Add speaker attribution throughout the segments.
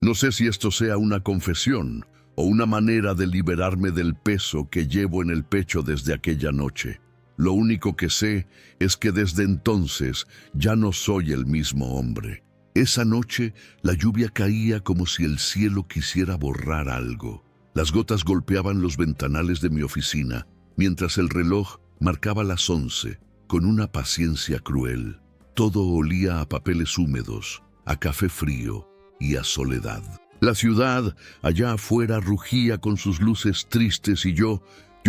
Speaker 1: No sé si esto sea una confesión o una manera de liberarme del peso que llevo en el pecho desde aquella noche. Lo único que sé es que desde entonces ya no soy el mismo hombre. Esa noche la lluvia caía como si el cielo quisiera borrar algo. Las gotas golpeaban los ventanales de mi oficina, mientras el reloj marcaba las 11, con una paciencia cruel. Todo olía a papeles húmedos, a café frío y a soledad. La ciudad, allá afuera, rugía con sus luces tristes y yo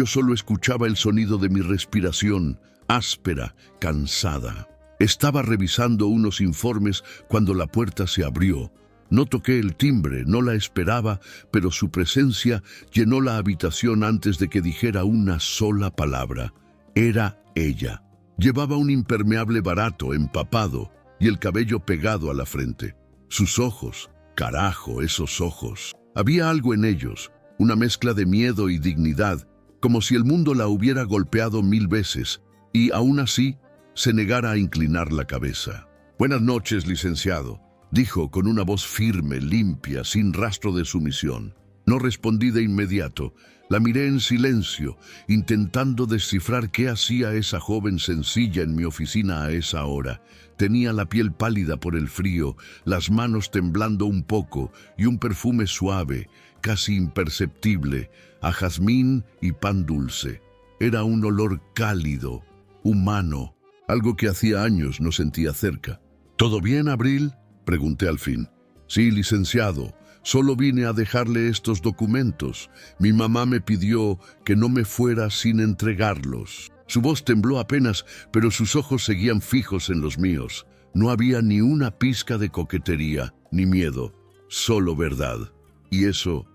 Speaker 1: solo escuchaba el sonido de mi respiración, áspera, cansada. Estaba revisando unos informes cuando la puerta se abrió. No toqué el timbre, no la esperaba, pero su presencia llenó la habitación antes de que dijera una sola palabra. Era ella. Llevaba un impermeable barato, empapado, y el cabello pegado a la frente. Sus ojos, carajo, esos ojos. Había algo en ellos, una mezcla de miedo y dignidad, como si el mundo la hubiera golpeado 1000 veces, y aún así se negara a inclinar la cabeza. «Buenas noches, licenciado», dijo con una voz firme, limpia, sin rastro de sumisión. No respondí de inmediato. La miré en silencio, intentando descifrar qué hacía esa joven sencilla en mi oficina a esa hora. Tenía la piel pálida por el frío, las manos temblando un poco y un perfume suave, casi imperceptible, a jazmín y pan dulce. Era un olor cálido, humano, algo que hacía años no sentía cerca. «¿Todo bien, Abril?», pregunté al fin. «Sí, licenciado. Solo vine a dejarle estos documentos. Mi mamá me pidió que no me fuera sin entregarlos». Su voz tembló apenas, pero sus ojos seguían fijos en los míos. No había ni una pizca de coquetería, ni miedo, solo verdad. Y eso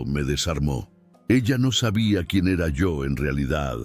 Speaker 1: me desarmó. Ella no sabía quién era yo en realidad.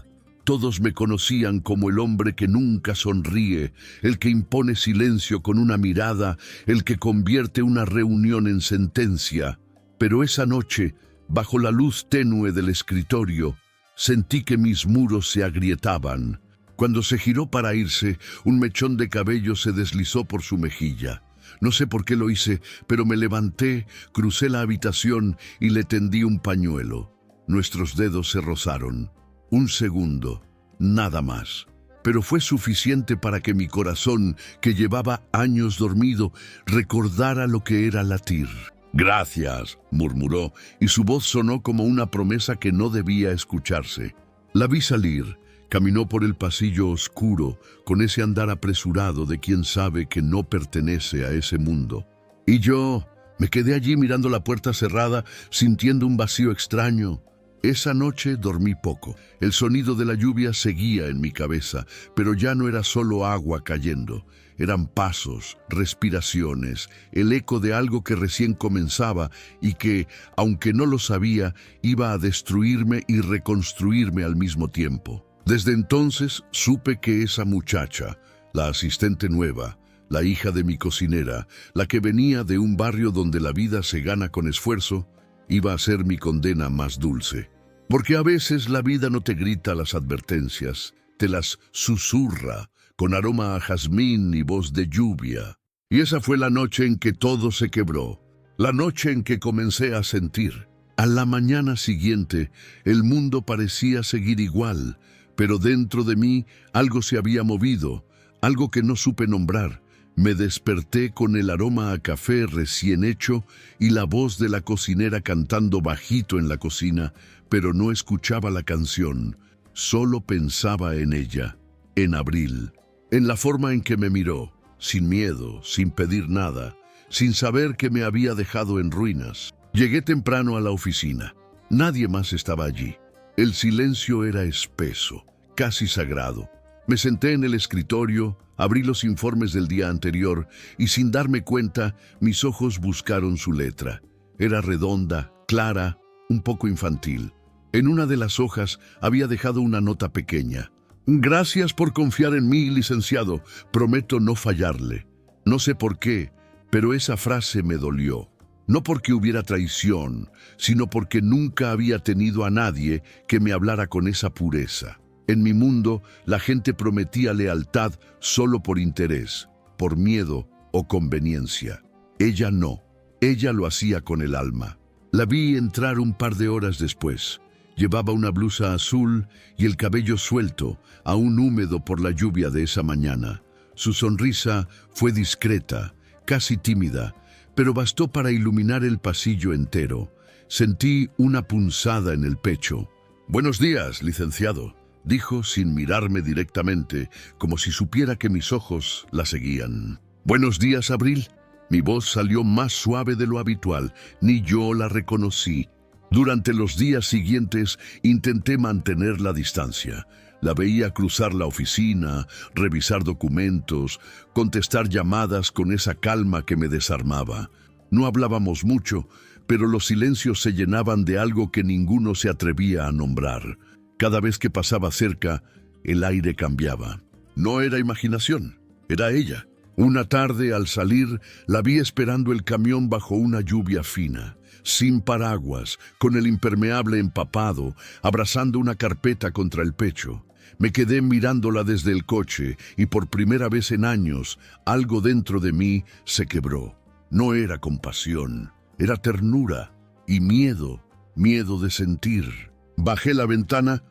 Speaker 1: Todos me conocían como el hombre que nunca sonríe, el que impone silencio con una mirada, el que convierte una reunión en sentencia. Pero esa noche, bajo la luz tenue del escritorio, sentí que mis muros se agrietaban. Cuando se giró para irse, un mechón de cabello se deslizó por su mejilla. No sé por qué lo hice, pero me levanté, crucé la habitación y le tendí un pañuelo. Nuestros dedos se rozaron. Un segundo, nada más. Pero fue suficiente para que mi corazón, que llevaba años dormido, recordara lo que era latir. «Gracias», murmuró, y su voz sonó como una promesa que no debía escucharse. La vi salir. Caminó por el pasillo oscuro, con ese andar apresurado de quien sabe que no pertenece a ese mundo. Y yo me quedé allí mirando la puerta cerrada, sintiendo un vacío extraño. Esa noche dormí poco. El sonido de la lluvia seguía en mi cabeza, pero ya no era solo agua cayendo. Eran pasos, respiraciones, el eco de algo que recién comenzaba y que, aunque no lo sabía, iba a destruirme y reconstruirme al mismo tiempo. Desde entonces supe que esa muchacha, la asistente nueva, la hija de mi cocinera, la que venía de un barrio donde la vida se gana con esfuerzo, iba a ser mi condena más dulce. Porque a veces la vida no te grita las advertencias, te las susurra, con aroma a jazmín y voz de lluvia. Y esa fue la noche en que todo se quebró, la noche en que comencé a sentir. A la mañana siguiente, el mundo parecía seguir igual, pero dentro de mí algo se había movido, algo que no supe nombrar. Me desperté con el aroma a café recién hecho y la voz de la cocinera cantando bajito en la cocina, pero no escuchaba la canción, solo pensaba en ella, en Abril, en la forma en que me miró, sin miedo, sin pedir nada, sin saber que me había dejado en ruinas. Llegué temprano a la oficina. Nadie más estaba allí. El silencio era espeso, casi sagrado. Me senté en el escritorio, abrí los informes del día anterior y sin darme cuenta, mis ojos buscaron su letra. Era redonda, clara, un poco infantil. En una de las hojas había dejado una nota pequeña. «Gracias por confiar en mí, licenciado. Prometo no fallarle». No sé por qué, pero esa frase me dolió. No porque hubiera traición, sino porque nunca había tenido a nadie que me hablara con esa pureza. En mi mundo, la gente prometía lealtad solo por interés, por miedo o conveniencia. Ella no. Ella lo hacía con el alma. La vi entrar un par de horas después. Llevaba una blusa azul y el cabello suelto, aún húmedo por la lluvia de esa mañana. Su sonrisa fue discreta, casi tímida, pero bastó para iluminar el pasillo entero. Sentí una punzada en el pecho. «Buenos días, licenciado», dijo sin mirarme directamente, como si supiera que mis ojos la seguían. «Buenos días, Abril». Mi voz salió más suave de lo habitual, ni yo la reconocí. Durante los días siguientes intenté mantener la distancia. La veía cruzar la oficina, revisar documentos, contestar llamadas con esa calma que me desarmaba. No hablábamos mucho, pero los silencios se llenaban de algo que ninguno se atrevía a nombrar. Cada vez que pasaba cerca, el aire cambiaba. No era imaginación, era ella. Una tarde, al salir, la vi esperando el camión bajo una lluvia fina, sin paraguas, con el impermeable empapado, abrazando una carpeta contra el pecho. Me quedé mirándola desde el coche y por primera vez en años, algo dentro de mí se quebró. No era compasión, era ternura y miedo de sentir. Bajé la ventana.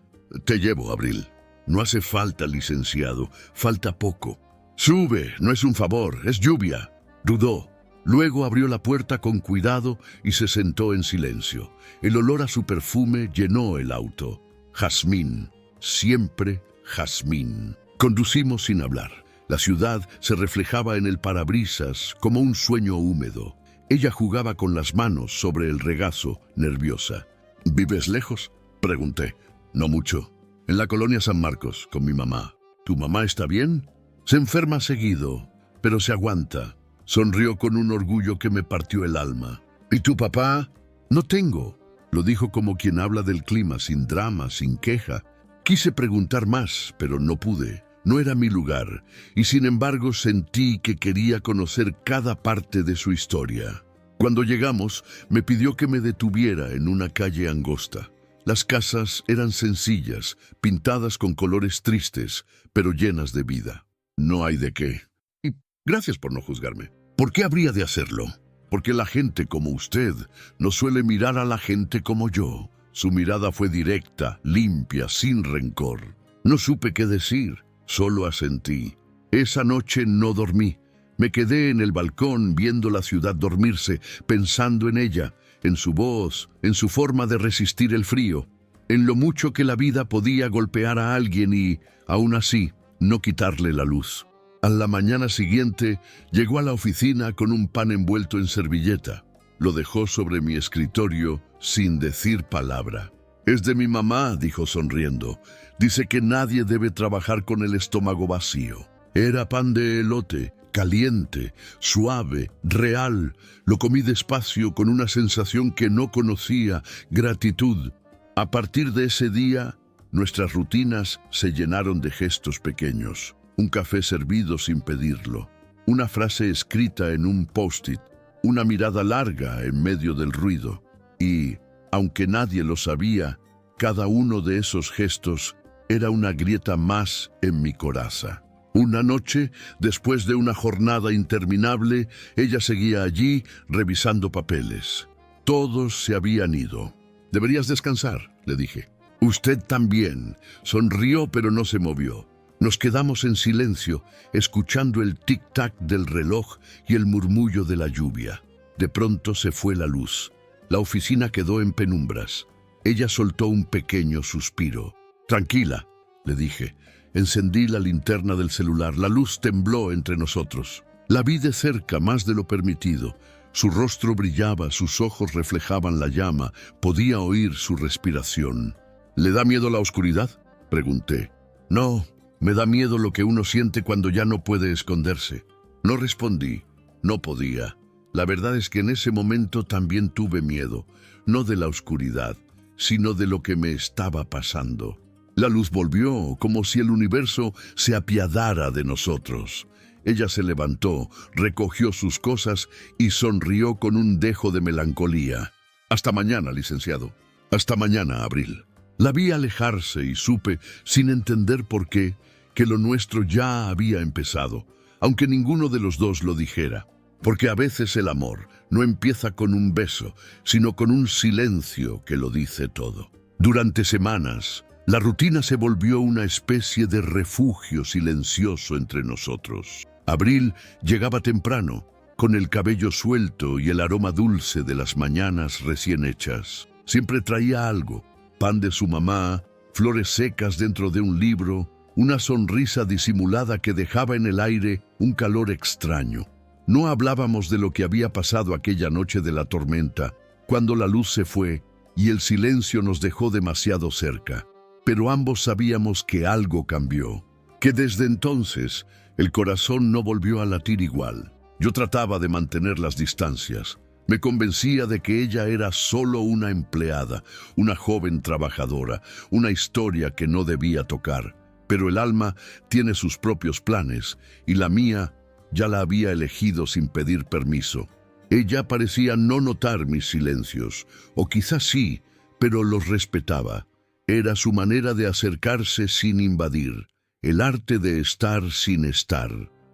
Speaker 1: «Te llevo, Abril». «No hace falta, licenciado, falta poco». «Sube, no es un favor, es lluvia». Dudó. Luego abrió la puerta con cuidado y se sentó en silencio. El olor a su perfume llenó el auto. Jazmín, siempre jazmín. Conducimos sin hablar. La ciudad se reflejaba en el parabrisas como un sueño húmedo. Ella jugaba con las manos sobre el regazo, nerviosa. «¿Vives lejos?», pregunté. «No mucho. En la colonia San Marcos, con mi mamá». «¿Tu mamá está bien?». «Se enferma seguido, pero se aguanta». Sonrió con un orgullo que me partió el alma. «¿Y tu papá?». «No tengo». Lo dijo como quien habla del clima, sin drama, sin queja. Quise preguntar más, pero no pude. No era mi lugar, y sin embargo sentí que quería conocer cada parte de su historia. Cuando llegamos, me pidió que me detuviera en una calle angosta. Las casas eran sencillas, pintadas con colores tristes, pero llenas de vida. «No hay de qué. Y gracias por no juzgarme». «¿Por qué habría de hacerlo?». «Porque la gente como usted no suele mirar a la gente como yo». Su mirada fue directa, limpia, sin rencor. No supe qué decir, solo asentí. Esa noche no dormí. Me quedé en el balcón viendo la ciudad dormirse, pensando en ella, en su voz, en su forma de resistir el frío, en lo mucho que la vida podía golpear a alguien y, aún así, no quitarle la luz. A la mañana siguiente, llegó a la oficina con un pan envuelto en servilleta. Lo dejó sobre mi escritorio sin decir palabra. «Es de mi mamá», dijo sonriendo. «Dice que nadie debe trabajar con el estómago vacío». Era pan de elote, caliente, suave, real. Lo comí despacio con una sensación que no conocía, gratitud. A partir de ese día, nuestras rutinas se llenaron de gestos pequeños. Un café servido sin pedirlo, una frase escrita en un post-it, una mirada larga en medio del ruido. Y, aunque nadie lo sabía, cada uno de esos gestos era una grieta más en mi coraza. Una noche, después de una jornada interminable, ella seguía allí revisando papeles. Todos se habían ido. «Deberías descansar», le dije. «Usted también». Sonrió, pero no se movió. Nos quedamos en silencio, escuchando el tic-tac del reloj y el murmullo de la lluvia. De pronto se fue la luz. La oficina quedó en penumbras. Ella soltó un pequeño suspiro. «Tranquila», le dije. Encendí la linterna del celular. La luz tembló entre nosotros. La vi de cerca, más de lo permitido. Su rostro brillaba, sus ojos reflejaban la llama. Podía oír su respiración. «¿Le da miedo la oscuridad?», pregunté. «No, me da miedo lo que uno siente cuando ya no puede esconderse». No respondí. No podía. La verdad es que en ese momento también tuve miedo, no de la oscuridad, sino de lo que me estaba pasando. La luz volvió, como si el universo se apiadara de nosotros. Ella se levantó, recogió sus cosas y sonrió con un dejo de melancolía. «Hasta mañana, licenciado». «Hasta mañana, Abril». La vi alejarse y supe, sin entender por qué, que lo nuestro ya había empezado, aunque ninguno de los dos lo dijera. Porque a veces el amor no empieza con un beso, sino con un silencio que lo dice todo. Durante semanas, la rutina se volvió una especie de refugio silencioso entre nosotros. Abril llegaba temprano, con el cabello suelto y el aroma dulce de las mañanas recién hechas. Siempre traía algo: pan de su mamá, flores secas dentro de un libro, una sonrisa disimulada que dejaba en el aire un calor extraño. No hablábamos de lo que había pasado aquella noche de la tormenta, cuando la luz se fue y el silencio nos dejó demasiado cerca. Pero ambos sabíamos que algo cambió, que desde entonces el corazón no volvió a latir igual. Yo trataba de mantener las distancias. Me convencía de que ella era solo una empleada, una joven trabajadora, una historia que no debía tocar. Pero el alma tiene sus propios planes, y la mía ya la había elegido sin pedir permiso. Ella parecía no notar mis silencios, o quizás sí, pero los respetaba. Era su manera de acercarse sin invadir, el arte de estar sin estar.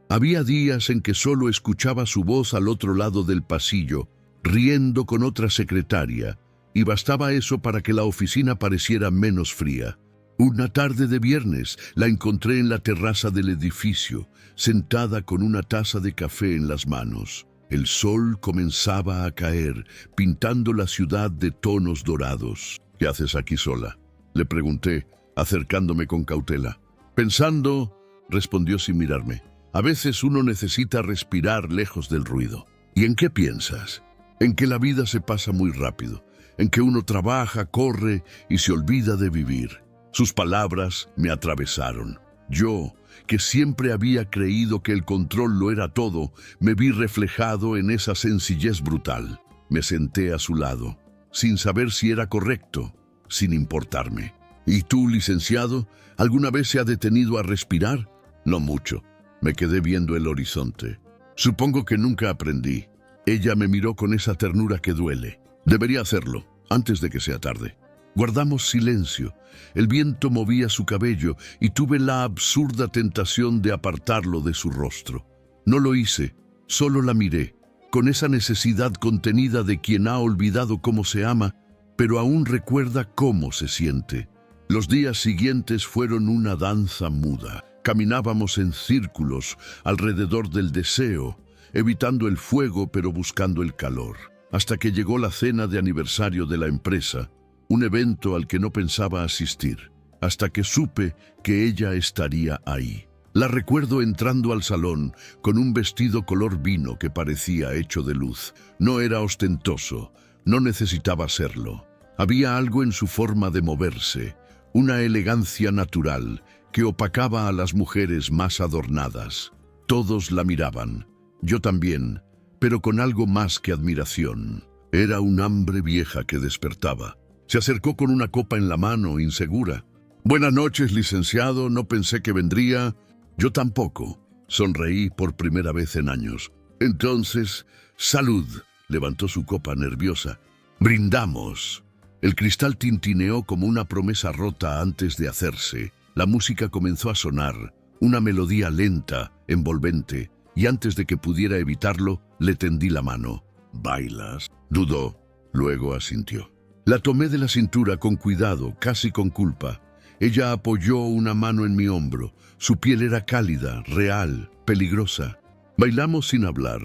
Speaker 1: Había días en que solo escuchaba su voz al otro lado del pasillo, riendo con otra secretaria, y bastaba eso para que la oficina pareciera menos fría. Una tarde de viernes la encontré en la terraza del edificio, sentada con una taza de café en las manos. El sol comenzaba a caer, pintando la ciudad de tonos dorados. «¿Qué haces aquí sola?», le pregunté, acercándome con cautela. «Pensando», respondió sin mirarme. «A veces uno necesita respirar lejos del ruido». «¿Y en qué piensas?». «En que la vida se pasa muy rápido, en que uno trabaja, corre y se olvida de vivir». Sus palabras me atravesaron. Yo, que siempre había creído que el control lo era todo, me vi reflejado en esa sencillez brutal. Me senté a su lado, sin saber si era correcto, sin importarme. «¿Y tú, licenciado, alguna vez se ha detenido a respirar?». «No mucho». Me quedé viendo el horizonte. «Supongo que nunca aprendí». Ella me miró con esa ternura que duele. «Debería hacerlo, antes de que sea tarde». Guardamos silencio. El viento movía su cabello y tuve la absurda tentación de apartarlo de su rostro. No lo hice, solo la miré, con esa necesidad contenida de quien ha olvidado cómo se ama, pero aún recuerda cómo se siente. Los días siguientes fueron una danza muda. Caminábamos en círculos alrededor del deseo, evitando el fuego pero buscando el calor, hasta que llegó la cena de aniversario de la empresa, un evento al que no pensaba asistir, hasta que supe que ella estaría ahí. La recuerdo entrando al salón con un vestido color vino que parecía hecho de luz. No era ostentoso, no necesitaba serlo. Había algo en su forma de moverse, una elegancia natural que opacaba a las mujeres más adornadas. Todos la miraban, yo también, pero con algo más que admiración. Era un hambre vieja que despertaba. Se acercó con una copa en la mano, insegura. «Buenas noches, licenciado, no pensé que vendría». «Yo tampoco». Sonreí por primera vez en años. «Entonces, salud». Levantó su copa nerviosa. «Brindamos». El cristal tintineó como una promesa rota antes de hacerse. La música comenzó a sonar, una melodía lenta, envolvente, y antes de que pudiera evitarlo, le tendí la mano. «¿Bailas?». Dudó, luego asintió. La tomé de la cintura con cuidado, casi con culpa. Ella apoyó una mano en mi hombro. Su piel era cálida, real, peligrosa. Bailamos sin hablar.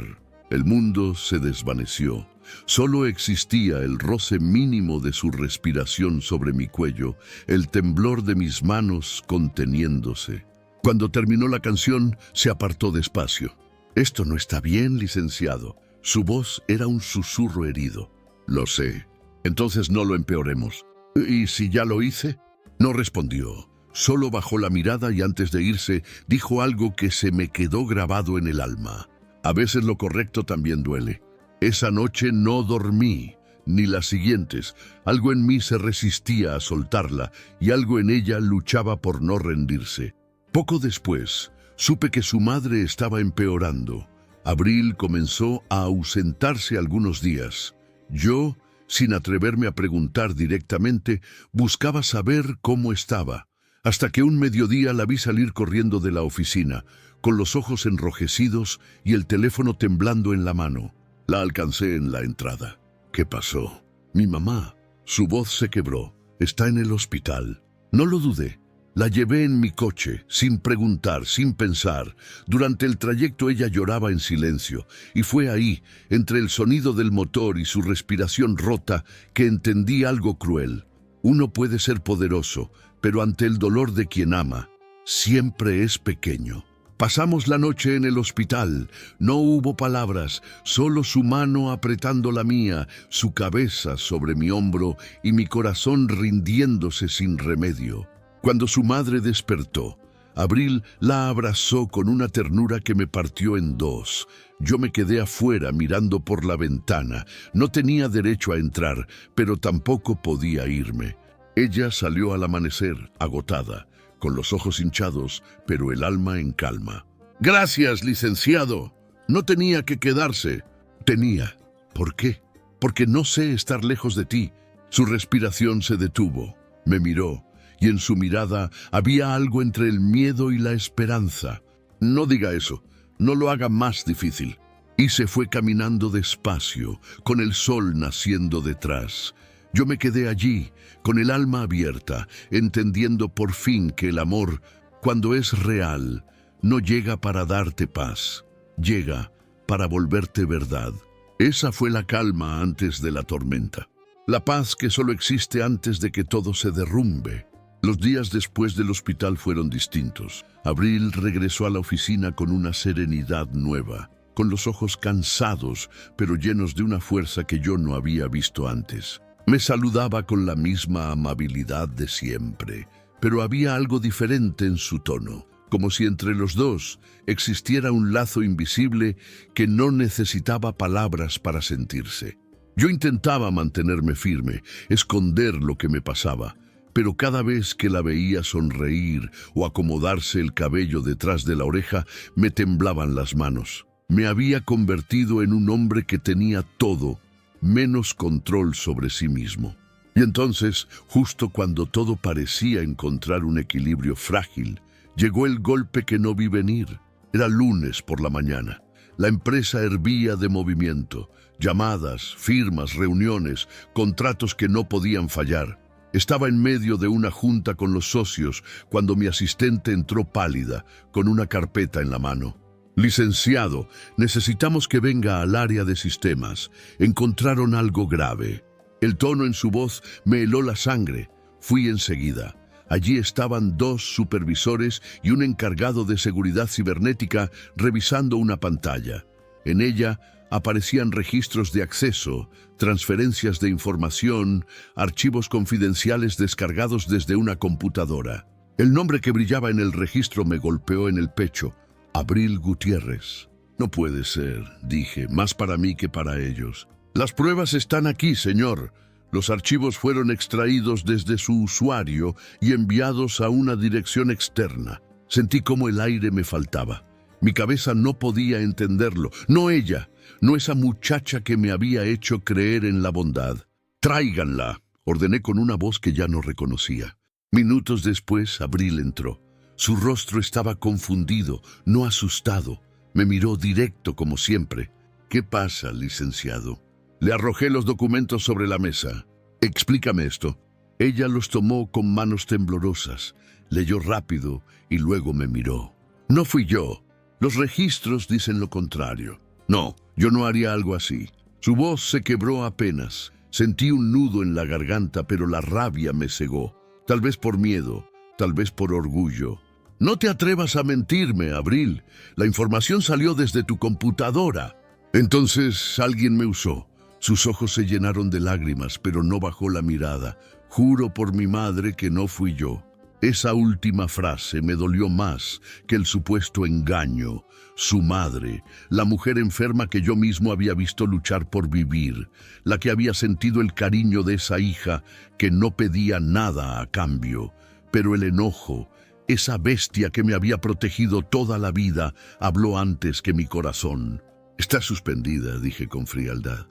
Speaker 1: El mundo se desvaneció. Solo existía el roce mínimo de su respiración sobre mi cuello, el temblor de mis manos conteniéndose. Cuando terminó la canción, se apartó despacio. «Esto no está bien, licenciado». Su voz era un susurro herido. «Lo sé. Entonces no lo empeoremos». «¿Y si ya lo hice?». No respondió. Solo bajó la mirada y antes de irse dijo algo que se me quedó grabado en el alma. «A veces lo correcto también duele». Esa noche no dormí, ni las siguientes. Algo en mí se resistía a soltarla y algo en ella luchaba por no rendirse. Poco después, supe que su madre estaba empeorando. Abril comenzó a ausentarse algunos días. Yo, sin atreverme a preguntar directamente, buscaba saber cómo estaba, hasta que un mediodía la vi salir corriendo de la oficina, con los ojos enrojecidos y el teléfono temblando en la mano. La alcancé en la entrada. ¿Qué pasó? Mi mamá. Su voz se quebró. Está en el hospital. No lo dudé. La llevé en mi coche, sin preguntar, sin pensar. Durante el trayecto ella lloraba en silencio, y fue ahí, entre el sonido del motor y su respiración rota, que entendí algo cruel. Uno puede ser poderoso, pero ante el dolor de quien ama, siempre es pequeño. Pasamos la noche en el hospital. No hubo palabras, solo su mano apretando la mía, su cabeza sobre mi hombro y mi corazón rindiéndose sin remedio. Cuando su madre despertó, Abril la abrazó con una ternura que me partió en dos. Yo me quedé afuera mirando por la ventana. No tenía derecho a entrar, pero tampoco podía irme. Ella salió al amanecer, agotada, con los ojos hinchados, pero el alma en calma. «Gracias, licenciado. No tenía que quedarse». «Tenía. ¿Por qué? Porque no sé estar lejos de ti». Su respiración se detuvo. Me miró, y en su mirada había algo entre el miedo y la esperanza. «No diga eso. No lo haga más difícil». Y se fue caminando despacio, con el sol naciendo detrás. Yo me quedé allí, con el alma abierta, entendiendo por fin que el amor, cuando es real, no llega para darte paz, llega para volverte verdad. Esa fue la calma antes de la tormenta, la paz que solo existe antes de que todo se derrumbe. Los días después del hospital fueron distintos. Abril regresó a la oficina con una serenidad nueva, con los ojos cansados, pero llenos de una fuerza que yo no había visto antes. Me saludaba con la misma amabilidad de siempre, pero había algo diferente en su tono, como si entre los dos existiera un lazo invisible que no necesitaba palabras para sentirse. Yo intentaba mantenerme firme, esconder lo que me pasaba, pero cada vez que la veía sonreír o acomodarse el cabello detrás de la oreja, me temblaban las manos. Me había convertido en un hombre que tenía todo, menos control sobre sí mismo. Y entonces, justo cuando todo parecía encontrar un equilibrio frágil, llegó el golpe que no vi venir. Era lunes por la mañana. La empresa hervía de movimiento, llamadas, firmas, reuniones, contratos que no podían fallar. Estaba en medio de una junta con los socios cuando mi asistente entró pálida, con una carpeta en la mano. «Licenciado, necesitamos que venga al área de sistemas. Encontraron algo grave». El tono en su voz me heló la sangre. Fui enseguida. Allí estaban 2 supervisores y un encargado de seguridad cibernética revisando una pantalla. En ella aparecían registros de acceso, transferencias de información, archivos confidenciales descargados desde una computadora. El nombre que brillaba en el registro me golpeó en el pecho. Abril Gutiérrez. «No puede ser», dije, «más para mí que para ellos». «Las pruebas están aquí, señor». Los archivos fueron extraídos desde su usuario y enviados a una dirección externa. Sentí como el aire me faltaba. Mi cabeza no podía entenderlo. No ella, no esa muchacha que me había hecho creer en la bondad. «Tráiganla», ordené con una voz que ya no reconocía. Minutos después, Abril entró. Su rostro estaba confundido, no asustado. Me miró directo como siempre. «¿Qué pasa, licenciado?» Le arrojé los documentos sobre la mesa. «Explícame esto». Ella los tomó con manos temblorosas, leyó rápido y luego me miró. «No fui yo. Los registros dicen lo contrario». «No, yo no haría algo así». Su voz se quebró apenas. Sentí un nudo en la garganta, pero la rabia me cegó. Tal vez por miedo, tal vez por orgullo. «No te atrevas a mentirme, Abril. La información salió desde tu computadora». Entonces alguien me usó. Sus ojos se llenaron de lágrimas, pero no bajó la mirada. «Juro por mi madre que no fui yo». Esa última frase me dolió más que el supuesto engaño. Su madre, la mujer enferma que yo mismo había visto luchar por vivir, la que había sentido el cariño de esa hija que no pedía nada a cambio. Pero el enojo, esa bestia que me había protegido toda la vida, habló antes que mi corazón. «Está suspendida», dije con frialdad.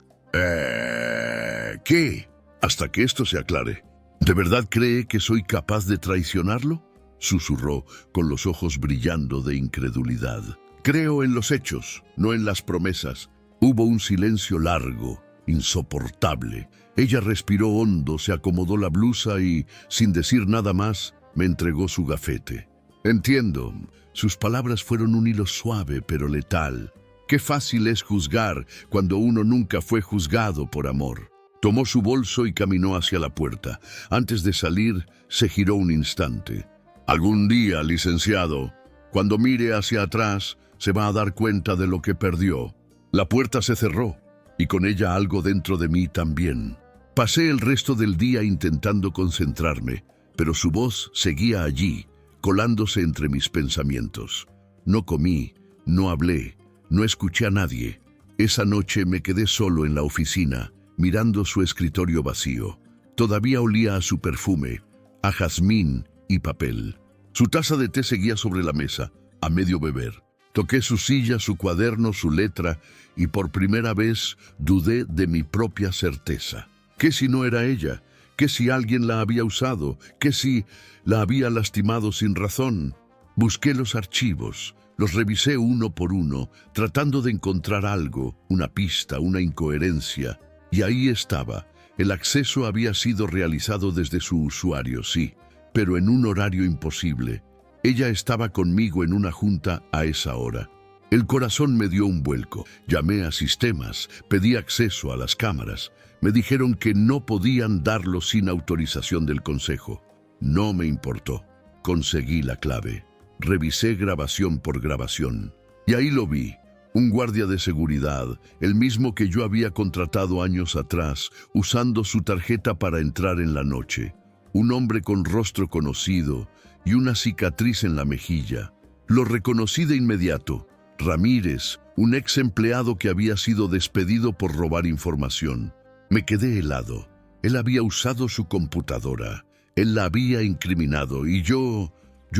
Speaker 1: ¿Qué? Hasta que esto se aclare. ¿De verdad cree que soy capaz de traicionarlo?», susurró, con los ojos brillando de incredulidad. «Creo en los hechos, no en las promesas. Hubo un silencio largo, insoportable. Ella respiró hondo, se acomodó la blusa y, sin decir nada más, me entregó su gafete. Entiendo. Sus palabras fueron un hilo suave pero letal. Qué fácil es juzgar cuando uno nunca fue juzgado por amor. Tomó su bolso y caminó hacia la puerta. Antes de salir, se giró un instante. Algún día, licenciado, cuando mire hacia atrás, se va a dar cuenta de lo que perdió. La puerta se cerró, y con ella algo dentro de mí también. Pasé el resto del día intentando concentrarme, pero su voz seguía allí, colándose entre mis pensamientos. No comí, no hablé, no escuché a nadie. Esa noche me quedé solo en la oficina, mirando su escritorio vacío. Todavía olía a su perfume, a jazmín y papel. Su taza de té seguía sobre la mesa, a medio beber. Toqué su silla, su cuaderno, su letra, y por primera vez dudé de mi propia certeza. ¿Qué si no era ella? ¿Qué si alguien la había usado? ¿Qué si la había lastimado sin razón? Busqué los archivos, los revisé uno por uno, tratando de encontrar algo, una pista, una incoherencia. Y ahí estaba. El acceso había sido realizado desde su usuario, sí, pero en un horario imposible. Ella estaba conmigo en una junta a esa hora. El corazón me dio un vuelco. Llamé a sistemas, pedí acceso a las cámaras. Me dijeron que no podían darlo sin autorización del consejo. No me importó. Conseguí la clave. Revisé grabación por grabación. Y ahí lo vi. Un guardia de seguridad, el mismo que yo había contratado años atrás, usando su tarjeta para entrar en la noche. Un hombre con rostro conocido y una cicatriz en la mejilla. Lo reconocí de inmediato. Ramírez, un ex empleado que había sido despedido por robar información. Me quedé helado. Él había usado su computadora. Él la había incriminado y yo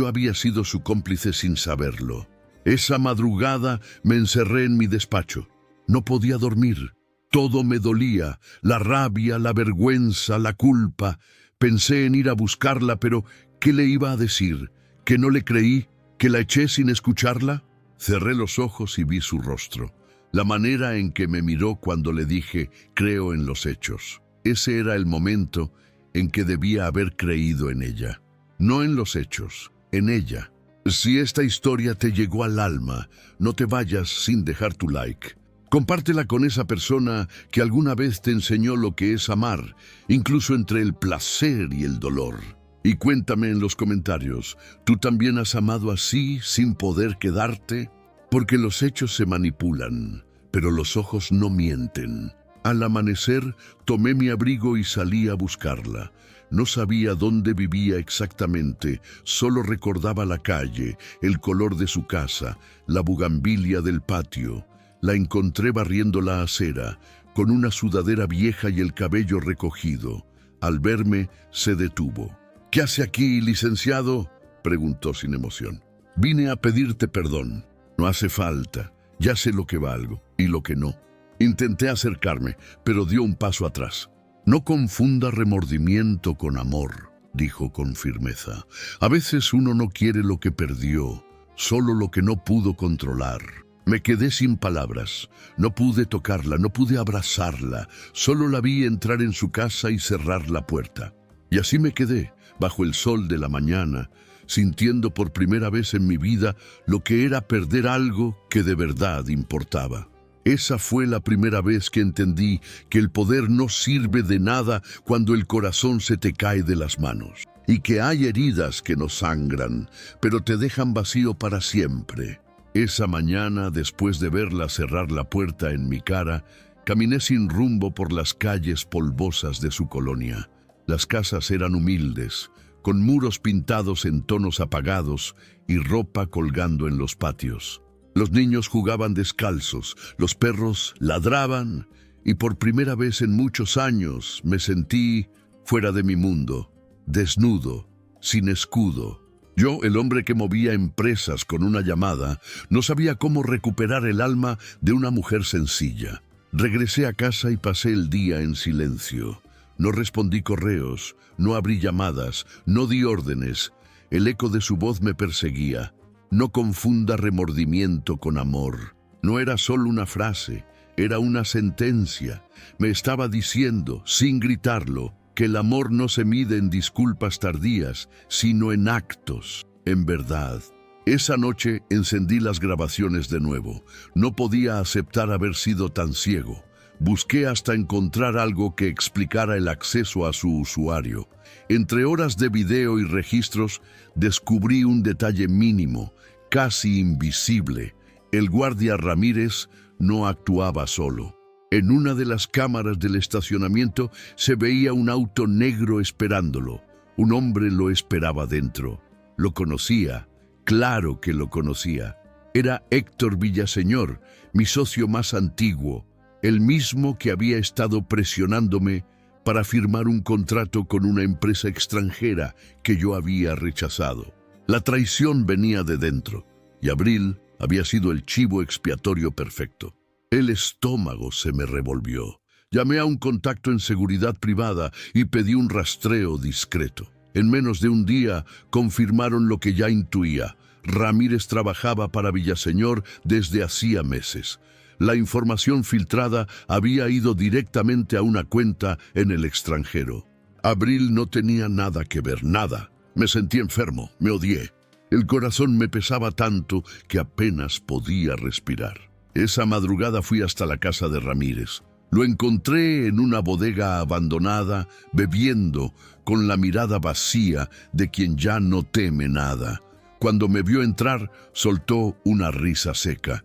Speaker 1: había sido su cómplice sin saberlo. Esa madrugada me encerré en mi despacho. No podía dormir. Todo me dolía, la rabia, la vergüenza, la culpa. Pensé en ir a buscarla, pero ¿qué le iba a decir? ¿Que no le creí? ¿Que la eché sin escucharla? Cerré los ojos y vi su rostro. La manera en que me miró cuando le dije, creo en los hechos. Ese era el momento en que debía haber creído en ella. No en los hechos, en ella. Si esta historia te llegó al alma, no te vayas sin dejar tu like. Compártela con esa persona que alguna vez te enseñó lo que es amar, incluso entre el placer y el dolor. Y cuéntame en los comentarios, ¿tú también has amado así, sin poder quedarte? Porque los hechos se manipulan, pero los ojos no mienten. Al amanecer, tomé mi abrigo y salí a buscarla. No sabía dónde vivía exactamente, solo recordaba la calle, el color de su casa, la bugambilia del patio. La encontré barriendo la acera, con una sudadera vieja y el cabello recogido. Al verme, se detuvo. «¿Qué hace aquí, licenciado?», preguntó sin emoción. «Vine a pedirte perdón. No hace falta. Ya sé lo que valgo y lo que no». Intenté acercarme, pero dio un paso atrás. «No confunda remordimiento con amor», dijo con firmeza. «A veces uno no quiere lo que perdió, solo lo que no pudo controlar». Me quedé sin palabras. No pude tocarla, no pude abrazarla. Solo la vi entrar en su casa y cerrar la puerta. Y así me quedé, bajo el sol de la mañana, sintiendo por primera vez en mi vida lo que era perder algo que de verdad importaba. Esa fue la primera vez que entendí que el poder no sirve de nada cuando el corazón se te cae de las manos. Y que hay heridas que no sangran, pero te dejan vacío para siempre. Esa mañana, después de verla cerrar la puerta en mi cara, caminé sin rumbo por las calles polvosas de su colonia. Las casas eran humildes, con muros pintados en tonos apagados y ropa colgando en los patios. Los niños jugaban descalzos, los perros ladraban, y por primera vez en muchos años me sentí fuera de mi mundo, desnudo, sin escudo. Yo, el hombre que movía empresas con una llamada, no sabía cómo recuperar el alma de una mujer sencilla. Regresé a casa y pasé el día en silencio. No respondí correos, no abrí llamadas, no di órdenes. El eco de su voz me perseguía. No confunda remordimiento con amor. No era solo una frase, Era una sentencia. Me estaba diciendo, sin gritarlo, que el amor no se mide en disculpas tardías, sino en actos, en verdad. Esa noche encendí las grabaciones de nuevo. No podía aceptar haber sido tan ciego. Busqué hasta encontrar algo que explicara el acceso a su usuario. Entre horas de video y registros, descubrí un detalle mínimo, casi invisible. El guardia Ramírez no actuaba solo. En una de las cámaras del estacionamiento se veía un auto negro esperándolo. Un hombre lo esperaba dentro. Lo conocía, claro que lo conocía. Era Héctor Villaseñor, mi socio más antiguo, el mismo que había estado presionándome para firmar un contrato con una empresa extranjera que yo había rechazado. La traición venía de dentro, y Abril había sido el chivo expiatorio perfecto. El estómago se me revolvió. Llamé a un contacto en seguridad privada y pedí un rastreo discreto. En menos de un día confirmaron lo que ya intuía. Ramírez trabajaba para Villaseñor desde hacía meses. La información filtrada había ido directamente a una cuenta en el extranjero. Abril no tenía nada que ver, nada. Me sentí enfermo, me odié. El corazón me pesaba tanto que apenas podía respirar. Esa madrugada fui hasta la casa de Ramírez. Lo encontré en una bodega abandonada, bebiendo, con la mirada vacía de quien ya no teme nada. Cuando me vio entrar, soltó una risa seca.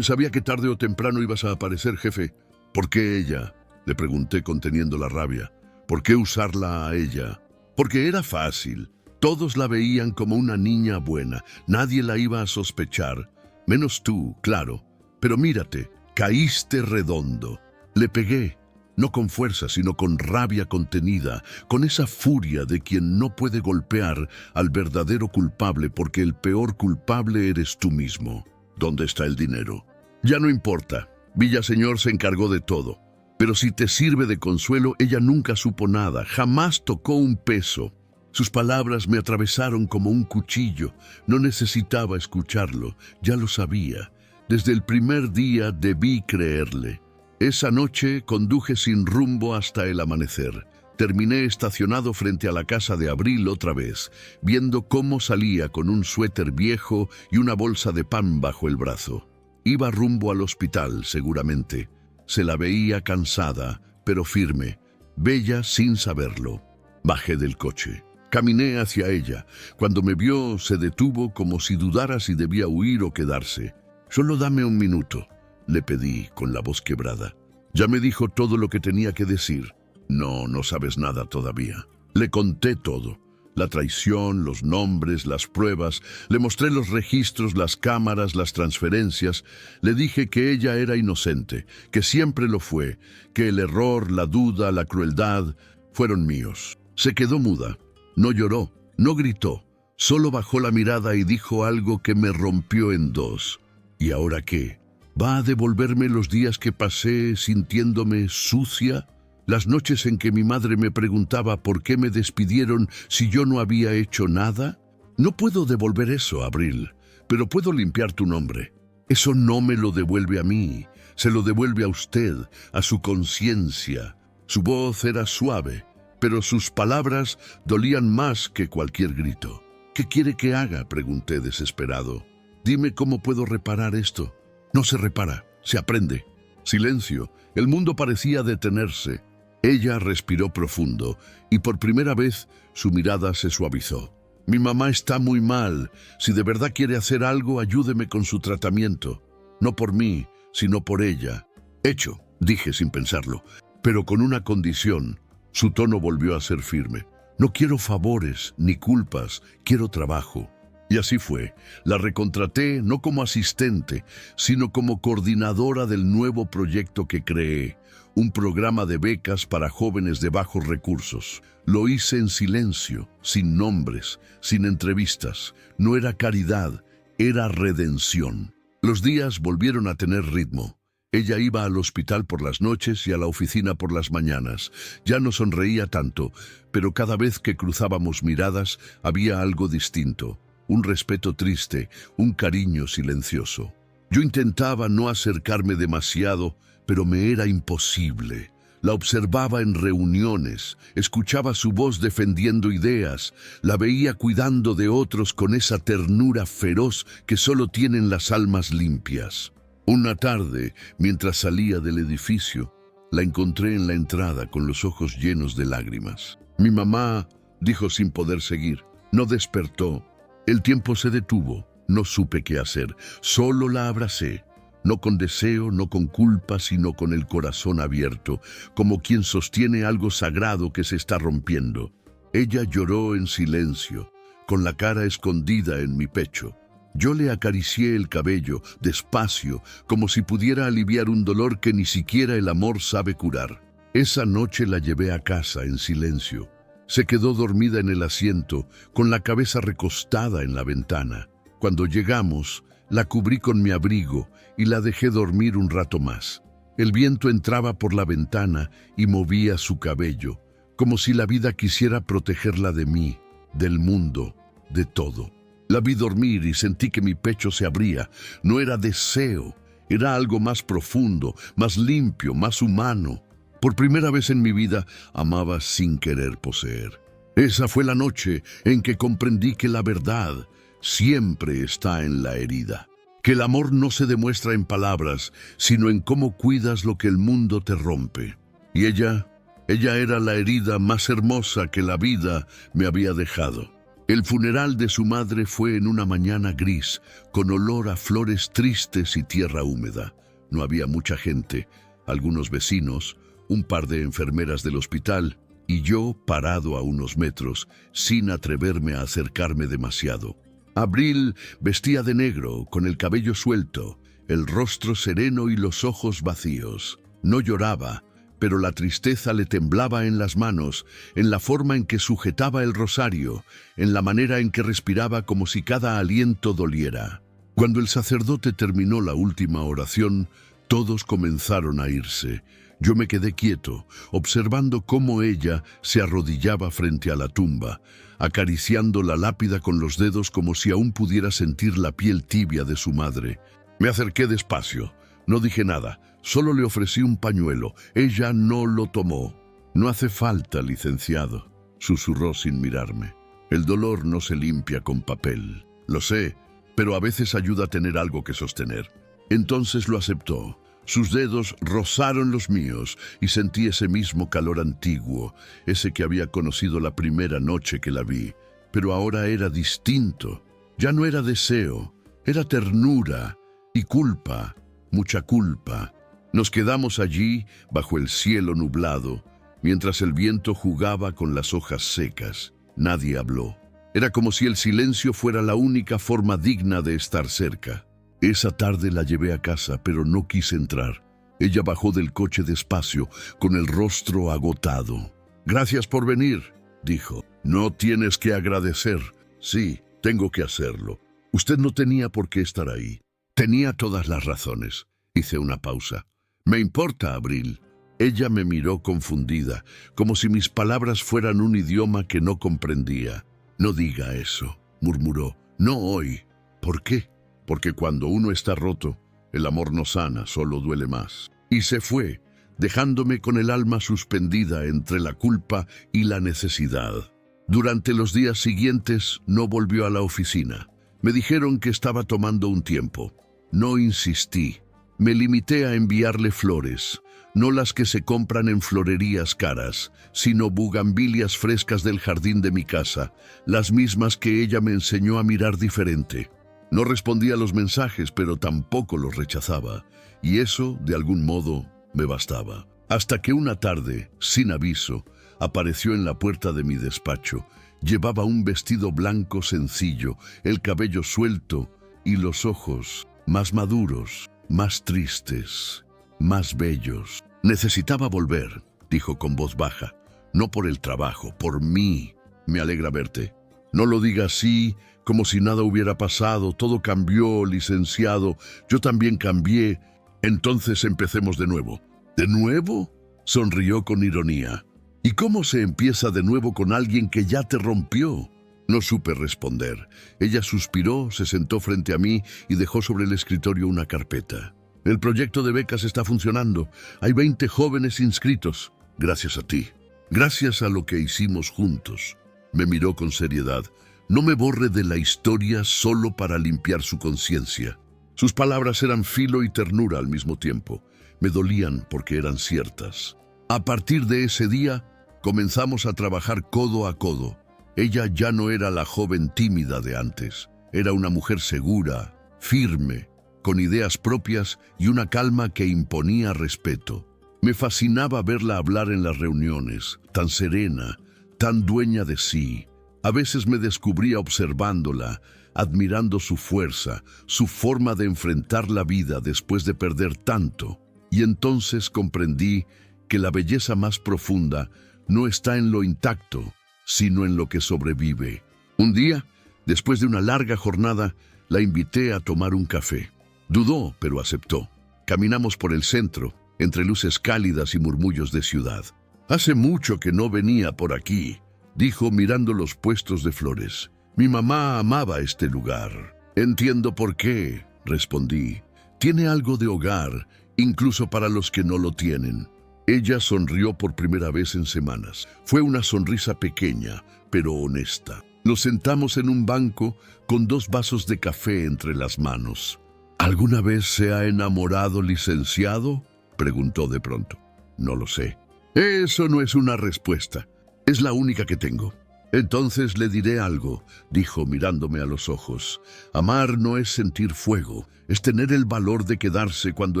Speaker 1: «Sabía que tarde o temprano ibas a aparecer, jefe». «¿Por qué ella?», le pregunté conteniendo la rabia. «¿Por qué usarla a ella?». «Porque era fácil. Todos la veían como una niña buena. Nadie la iba a sospechar. Menos tú, claro. Pero mírate, caíste redondo». Le pegué, no con fuerza, sino con rabia contenida, con esa furia de quien no puede golpear al verdadero culpable porque el peor culpable eres tú mismo. ¿Dónde está el dinero? Ya no importa. Villaseñor se encargó de todo. Pero si te sirve de consuelo, ella nunca supo nada, jamás tocó un peso. Sus palabras me atravesaron como un cuchillo. No necesitaba escucharlo, ya lo sabía. Desde el primer día debí creerle. Esa noche conduje sin rumbo hasta el amanecer. Terminé estacionado frente a la casa de Abril otra vez, viendo cómo salía con un suéter viejo y una bolsa de pan bajo el brazo. Iba rumbo al hospital, seguramente. Se la veía cansada, pero firme, bella sin saberlo. Bajé del coche. Caminé hacia ella. Cuando me vio, se detuvo como si dudara si debía huir o quedarse. «Solo dame un minuto», le pedí con la voz quebrada. «Ya me dijo todo lo que tenía que decir». No sabes nada todavía». Le conté todo. La traición, los nombres, las pruebas. Le mostré los registros, las cámaras, las transferencias. Le dije que ella era inocente, que siempre lo fue, que el error, la duda, la crueldad fueron míos. Se quedó muda. No lloró, no gritó. Solo bajó la mirada y dijo algo que me rompió en dos. ¿Y ahora qué? ¿Va a devolverme los días que pasé sintiéndome sucia? Las noches en que mi madre me preguntaba por qué me despidieron si yo no había hecho nada. No puedo devolver eso, Abril, pero puedo limpiar tu nombre. Eso no me lo devuelve a mí, se lo devuelve a usted, a su conciencia. Su voz era suave, pero sus palabras dolían más que cualquier grito. «¿Qué quiere que haga?», pregunté desesperado. «Dime cómo puedo reparar esto». «No se repara, se aprende». Silencio. El mundo parecía detenerse. Ella respiró profundo y por primera vez su mirada se suavizó. «Mi mamá está muy mal. Si de verdad quiere hacer algo, ayúdeme con su tratamiento. No por mí, sino por ella». «Hecho», dije sin pensarlo, pero con una condición. Su tono volvió a ser firme. «No quiero favores ni culpas, quiero trabajo». Y así fue. La recontraté no como asistente, sino como coordinadora del nuevo proyecto que creé, un programa de becas para jóvenes de bajos recursos. Lo hice en silencio, sin nombres, sin entrevistas. No era caridad, era redención. Los días volvieron a tener ritmo. Ella iba al hospital por las noches y a la oficina por las mañanas. Ya no sonreía tanto, pero cada vez que cruzábamos miradas había algo distinto. Un respeto triste, un cariño silencioso. Yo intentaba no acercarme demasiado, pero me era imposible. La observaba en reuniones, escuchaba su voz defendiendo ideas, la veía cuidando de otros con esa ternura feroz que solo tienen las almas limpias. Una tarde, mientras salía del edificio, la encontré en la entrada con los ojos llenos de lágrimas. Mi mamá, dijo sin poder seguir, no despertó. El tiempo se detuvo, no supe qué hacer, solo la abracé. No con deseo, no con culpa, sino con el corazón abierto, como quien sostiene algo sagrado que se está rompiendo. Ella lloró en silencio, con la cara escondida en mi pecho. Yo le acaricié el cabello, despacio, como si pudiera aliviar un dolor que ni siquiera el amor sabe curar. Esa noche la llevé a casa en silencio. Se quedó dormida en el asiento, con la cabeza recostada en la ventana. Cuando llegamos, la cubrí con mi abrigo y la dejé dormir un rato más. El viento entraba por la ventana y movía su cabello, como si la vida quisiera protegerla de mí, del mundo, de todo. La vi dormir y sentí que mi pecho se abría. No era deseo, era algo más profundo, más limpio, más humano. Por primera vez en mi vida amaba sin querer poseer. Esa fue la noche en que comprendí que la verdad siempre está en la herida, que el amor no se demuestra en palabras, sino en cómo cuidas lo que el mundo te rompe. Y ella era la herida más hermosa que la vida me había dejado. El funeral de su madre fue en una mañana gris, con olor a flores tristes y tierra húmeda. No había mucha gente, algunos vecinos, un par de enfermeras del hospital, y yo parado a unos metros, sin atreverme a acercarme demasiado. Abril vestía de negro, con el cabello suelto, el rostro sereno y los ojos vacíos. No lloraba, pero la tristeza le temblaba en las manos, en la forma en que sujetaba el rosario, en la manera en que respiraba como si cada aliento doliera. Cuando el sacerdote terminó la última oración, todos comenzaron a irse. Yo me quedé quieto, observando cómo ella se arrodillaba frente a la tumba, acariciando la lápida con los dedos como si aún pudiera sentir la piel tibia de su madre. Me acerqué despacio. No dije nada, solo le ofrecí un pañuelo. Ella no lo tomó. «No hace falta, licenciado», susurró sin mirarme. «El dolor no se limpia con papel. Lo sé, pero a veces ayuda a tener algo que sostener». Entonces lo aceptó. Sus dedos rozaron los míos y sentí ese mismo calor antiguo, ese que había conocido la primera noche que la vi. Pero ahora era distinto. Ya no era deseo, era ternura y culpa, mucha culpa. Nos quedamos allí, bajo el cielo nublado, mientras el viento jugaba con las hojas secas. Nadie habló. Era como si el silencio fuera la única forma digna de estar cerca. Esa tarde la llevé a casa, pero no quise entrar. Ella bajó del coche despacio, con el rostro agotado. «Gracias por venir», dijo. «No tienes que agradecer». «Sí, tengo que hacerlo. Usted no tenía por qué estar ahí». «Tenía todas las razones». Hice una pausa. «Me importa, Abril». Ella me miró confundida, como si mis palabras fueran un idioma que no comprendía. «No diga eso», murmuró. «No hoy». «¿Por qué?» «Porque cuando uno está roto, el amor no sana, solo duele más». Y se fue, dejándome con el alma suspendida entre la culpa y la necesidad. Durante los días siguientes no volvió a la oficina. Me dijeron que estaba tomando un tiempo. No insistí. Me limité a enviarle flores, no las que se compran en florerías caras, sino bugambilias frescas del jardín de mi casa, las mismas que ella me enseñó a mirar diferente. No respondía a los mensajes, pero tampoco los rechazaba, y eso, de algún modo, me bastaba. Hasta que una tarde, sin aviso, apareció en la puerta de mi despacho. Llevaba un vestido blanco sencillo, el cabello suelto y los ojos más maduros, más tristes, más bellos. «Necesitaba volver», dijo con voz baja. «No por el trabajo, por mí. Me alegra verte». «No lo diga así, como si nada hubiera pasado. Todo cambió, licenciado. Yo también cambié. Entonces empecemos de nuevo». «¿De nuevo?», sonrió con ironía. «¿Y cómo se empieza de nuevo con alguien que ya te rompió?». No supe responder. Ella suspiró, se sentó frente a mí y dejó sobre el escritorio una carpeta. El proyecto de becas está funcionando. Hay 20 jóvenes inscritos. Gracias a ti. Gracias a lo que hicimos juntos. Me miró con seriedad. No me borre de la historia solo para limpiar su conciencia. Sus palabras eran filo y ternura al mismo tiempo. Me dolían porque eran ciertas. A partir de ese día, comenzamos a trabajar codo a codo. Ella ya no era la joven tímida de antes. Era una mujer segura, firme, con ideas propias y una calma que imponía respeto. Me fascinaba verla hablar en las reuniones, tan serena, tan dueña de sí. A veces me descubría observándola, admirando su fuerza, su forma de enfrentar la vida después de perder tanto. Y entonces comprendí que la belleza más profunda no está en lo intacto, sino en lo que sobrevive. Un día, después de una larga jornada, la invité a tomar un café. Dudó, pero aceptó. Caminamos por el centro, entre luces cálidas y murmullos de ciudad. «Hace mucho que no venía por aquí», dijo mirando los puestos de flores. «Mi mamá amaba este lugar». «Entiendo por qué», respondí. «Tiene algo de hogar, incluso para los que no lo tienen». Ella sonrió por primera vez en semanas. Fue una sonrisa pequeña, pero honesta. Nos sentamos en un banco con 2 vasos de café entre las manos. «¿Alguna vez se ha enamorado, licenciado?», preguntó de pronto. «No lo sé». «Eso no es una respuesta. Es la única que tengo». «Entonces le diré algo», dijo mirándome a los ojos. «Amar no es sentir fuego, es tener el valor de quedarse cuando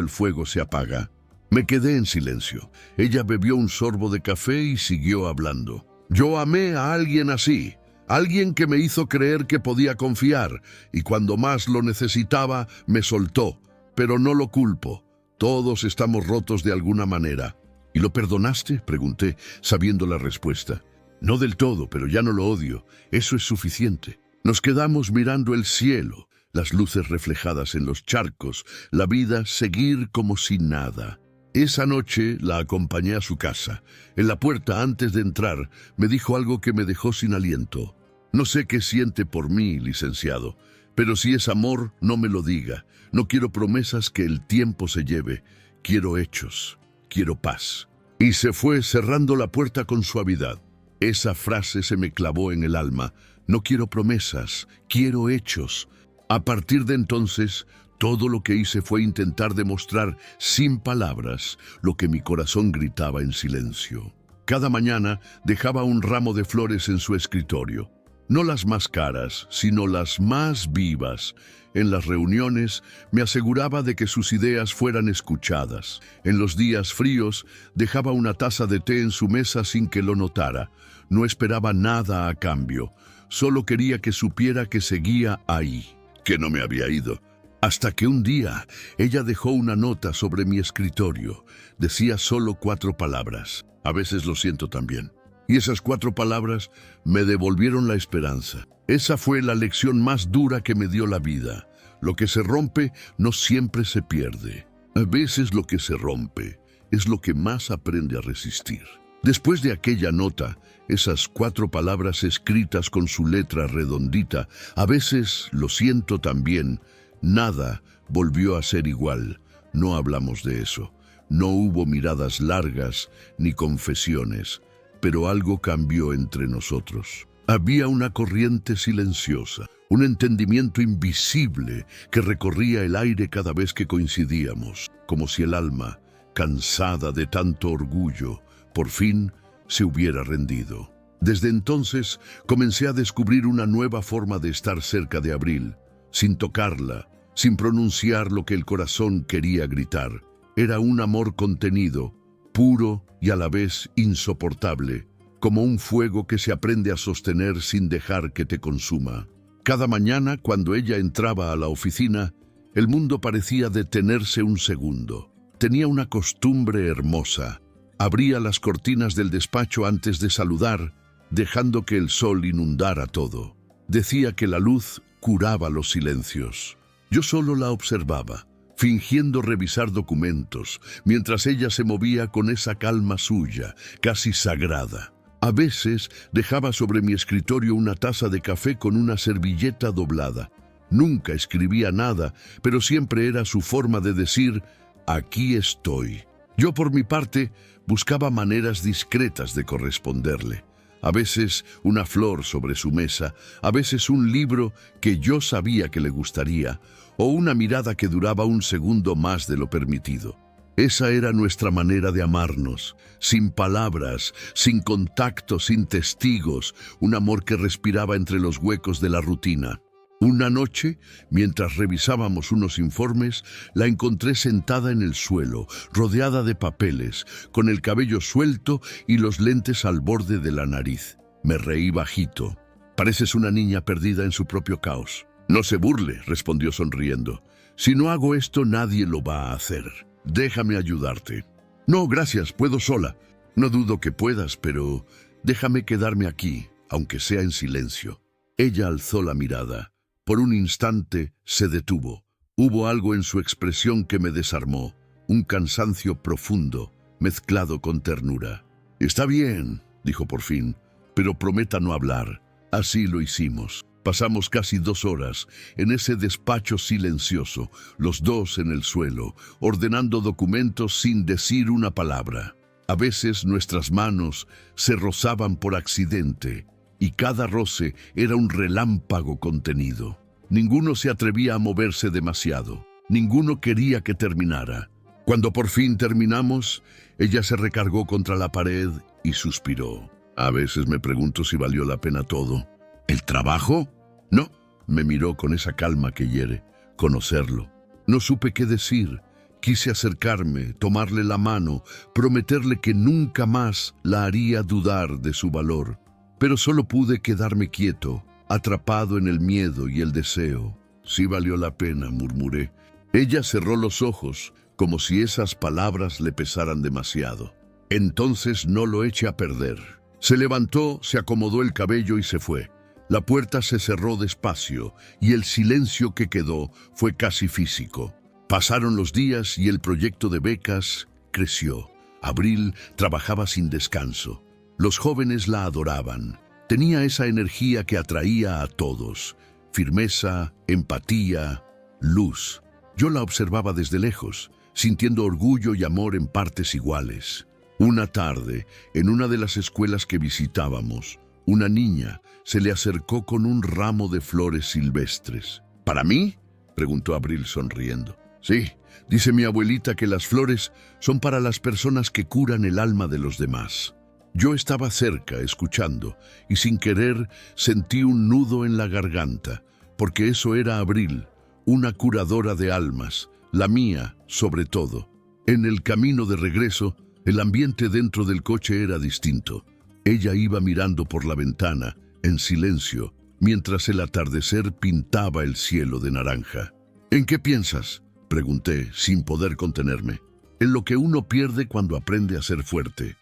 Speaker 1: el fuego se apaga». Me quedé en silencio. Ella bebió un sorbo de café y siguió hablando. «Yo amé a alguien así, alguien que me hizo creer que podía confiar, y cuando más lo necesitaba, me soltó. Pero no lo culpo. Todos estamos rotos de alguna manera». «¿Y lo perdonaste?», pregunté, sabiendo la respuesta. «No del todo, pero ya no lo odio. Eso es suficiente». Nos quedamos mirando el cielo, las luces reflejadas en los charcos, la vida seguir como si nada. Esa noche la acompañé a su casa. En la puerta, antes de entrar, me dijo algo que me dejó sin aliento. «No sé qué siente por mí, licenciado, pero si es amor, no me lo diga. No quiero promesas que el tiempo se lleve. Quiero hechos, quiero paz». Y se fue cerrando la puerta con suavidad. Esa frase se me clavó en el alma. No quiero promesas, quiero hechos. A partir de entonces, todo lo que hice fue intentar demostrar sin palabras lo que mi corazón gritaba en silencio. Cada mañana dejaba un ramo de flores en su escritorio. No las más caras, sino las más vivas. En las reuniones me aseguraba de que sus ideas fueran escuchadas. En los días fríos dejaba una taza de té en su mesa sin que lo notara. No esperaba nada a cambio. Solo quería que supiera que seguía ahí, que no me había ido. Hasta que un día ella dejó una nota sobre mi escritorio. Decía solo 4 palabras. A veces lo siento también. Y esas 4 palabras me devolvieron la esperanza. Esa fue la lección más dura que me dio la vida. Lo que se rompe no siempre se pierde. A veces lo que se rompe es lo que más aprende a resistir. Después de aquella nota, esas 4 palabras escritas con su letra redondita, a veces, lo siento también, nada volvió a ser igual. No hablamos de eso. No hubo miradas largas ni confesiones, pero algo cambió entre nosotros. Había una corriente silenciosa, un entendimiento invisible que recorría el aire cada vez que coincidíamos, como si el alma, cansada de tanto orgullo, por fin se hubiera rendido. Desde entonces comencé a descubrir una nueva forma de estar cerca de Abril, sin tocarla, sin pronunciar lo que el corazón quería gritar. Era un amor contenido, puro y a la vez insoportable, como un fuego que se aprende a sostener sin dejar que te consuma. Cada mañana, cuando ella entraba a la oficina, el mundo parecía detenerse un segundo. Tenía una costumbre hermosa. Abría las cortinas del despacho antes de saludar, dejando que el sol inundara todo. Decía que la luz curaba los silencios. Yo solo la observaba, fingiendo revisar documentos, mientras ella se movía con esa calma suya, casi sagrada. A veces dejaba sobre mi escritorio una taza de café con una servilleta doblada. Nunca escribía nada, pero siempre era su forma de decir, aquí estoy. Yo, por mi parte, buscaba maneras discretas de corresponderle. A veces una flor sobre su mesa, a veces un libro que yo sabía que le gustaría, o una mirada que duraba un segundo más de lo permitido. Esa era nuestra manera de amarnos, sin palabras, sin contacto, sin testigos, un amor que respiraba entre los huecos de la rutina. Una noche, mientras revisábamos unos informes, la encontré sentada en el suelo, rodeada de papeles, con el cabello suelto y los lentes al borde de la nariz. Me reí bajito. Pareces una niña perdida en su propio caos. No se burle, respondió sonriendo. Si no hago esto, nadie lo va a hacer. Déjame ayudarte. No, gracias, puedo sola. No dudo que puedas, pero déjame quedarme aquí, aunque sea en silencio. Ella alzó la mirada. Por un instante se detuvo. Hubo algo en su expresión que me desarmó, un cansancio profundo, mezclado con ternura. Está bien, dijo por fin, pero prometa no hablar. Así lo hicimos. Pasamos casi 2 horas en ese despacho silencioso, los dos en el suelo, ordenando documentos sin decir una palabra. A veces nuestras manos se rozaban por accidente, y cada roce era un relámpago contenido. Ninguno se atrevía a moverse demasiado. Ninguno quería que terminara. Cuando por fin terminamos, ella se recargó contra la pared y suspiró. A veces me pregunto si valió la pena todo. ¿El trabajo? No, me miró con esa calma que hiere. Conocerlo. No supe qué decir. Quise acercarme, tomarle la mano, prometerle que nunca más la haría dudar de su valor. Pero solo pude quedarme quieto, atrapado en el miedo y el deseo. Sí valió la pena, murmuré. Ella cerró los ojos, como si esas palabras le pesaran demasiado. Entonces no lo eché a perder. Se levantó, se acomodó el cabello y se fue. La puerta se cerró despacio, y el silencio que quedó fue casi físico. Pasaron los días y el proyecto de becas creció. Abril trabajaba sin descanso. Los jóvenes la adoraban. Tenía esa energía que atraía a todos. Firmeza, empatía, luz. Yo la observaba desde lejos, sintiendo orgullo y amor en partes iguales. Una tarde, en una de las escuelas que visitábamos, una niña se le acercó con un ramo de flores silvestres. ¿Para mí?, preguntó Abril sonriendo. Sí, dice mi abuelita que las flores son para las personas que curan el alma de los demás. Yo estaba cerca, escuchando, y sin querer sentí un nudo en la garganta, porque eso era Abril, una curadora de almas, la mía, sobre todo. En el camino de regreso, el ambiente dentro del coche era distinto. Ella iba mirando por la ventana, en silencio, mientras el atardecer pintaba el cielo de naranja. ¿En qué piensas?, pregunté, sin poder contenerme. En lo que uno pierde cuando aprende a ser fuerte.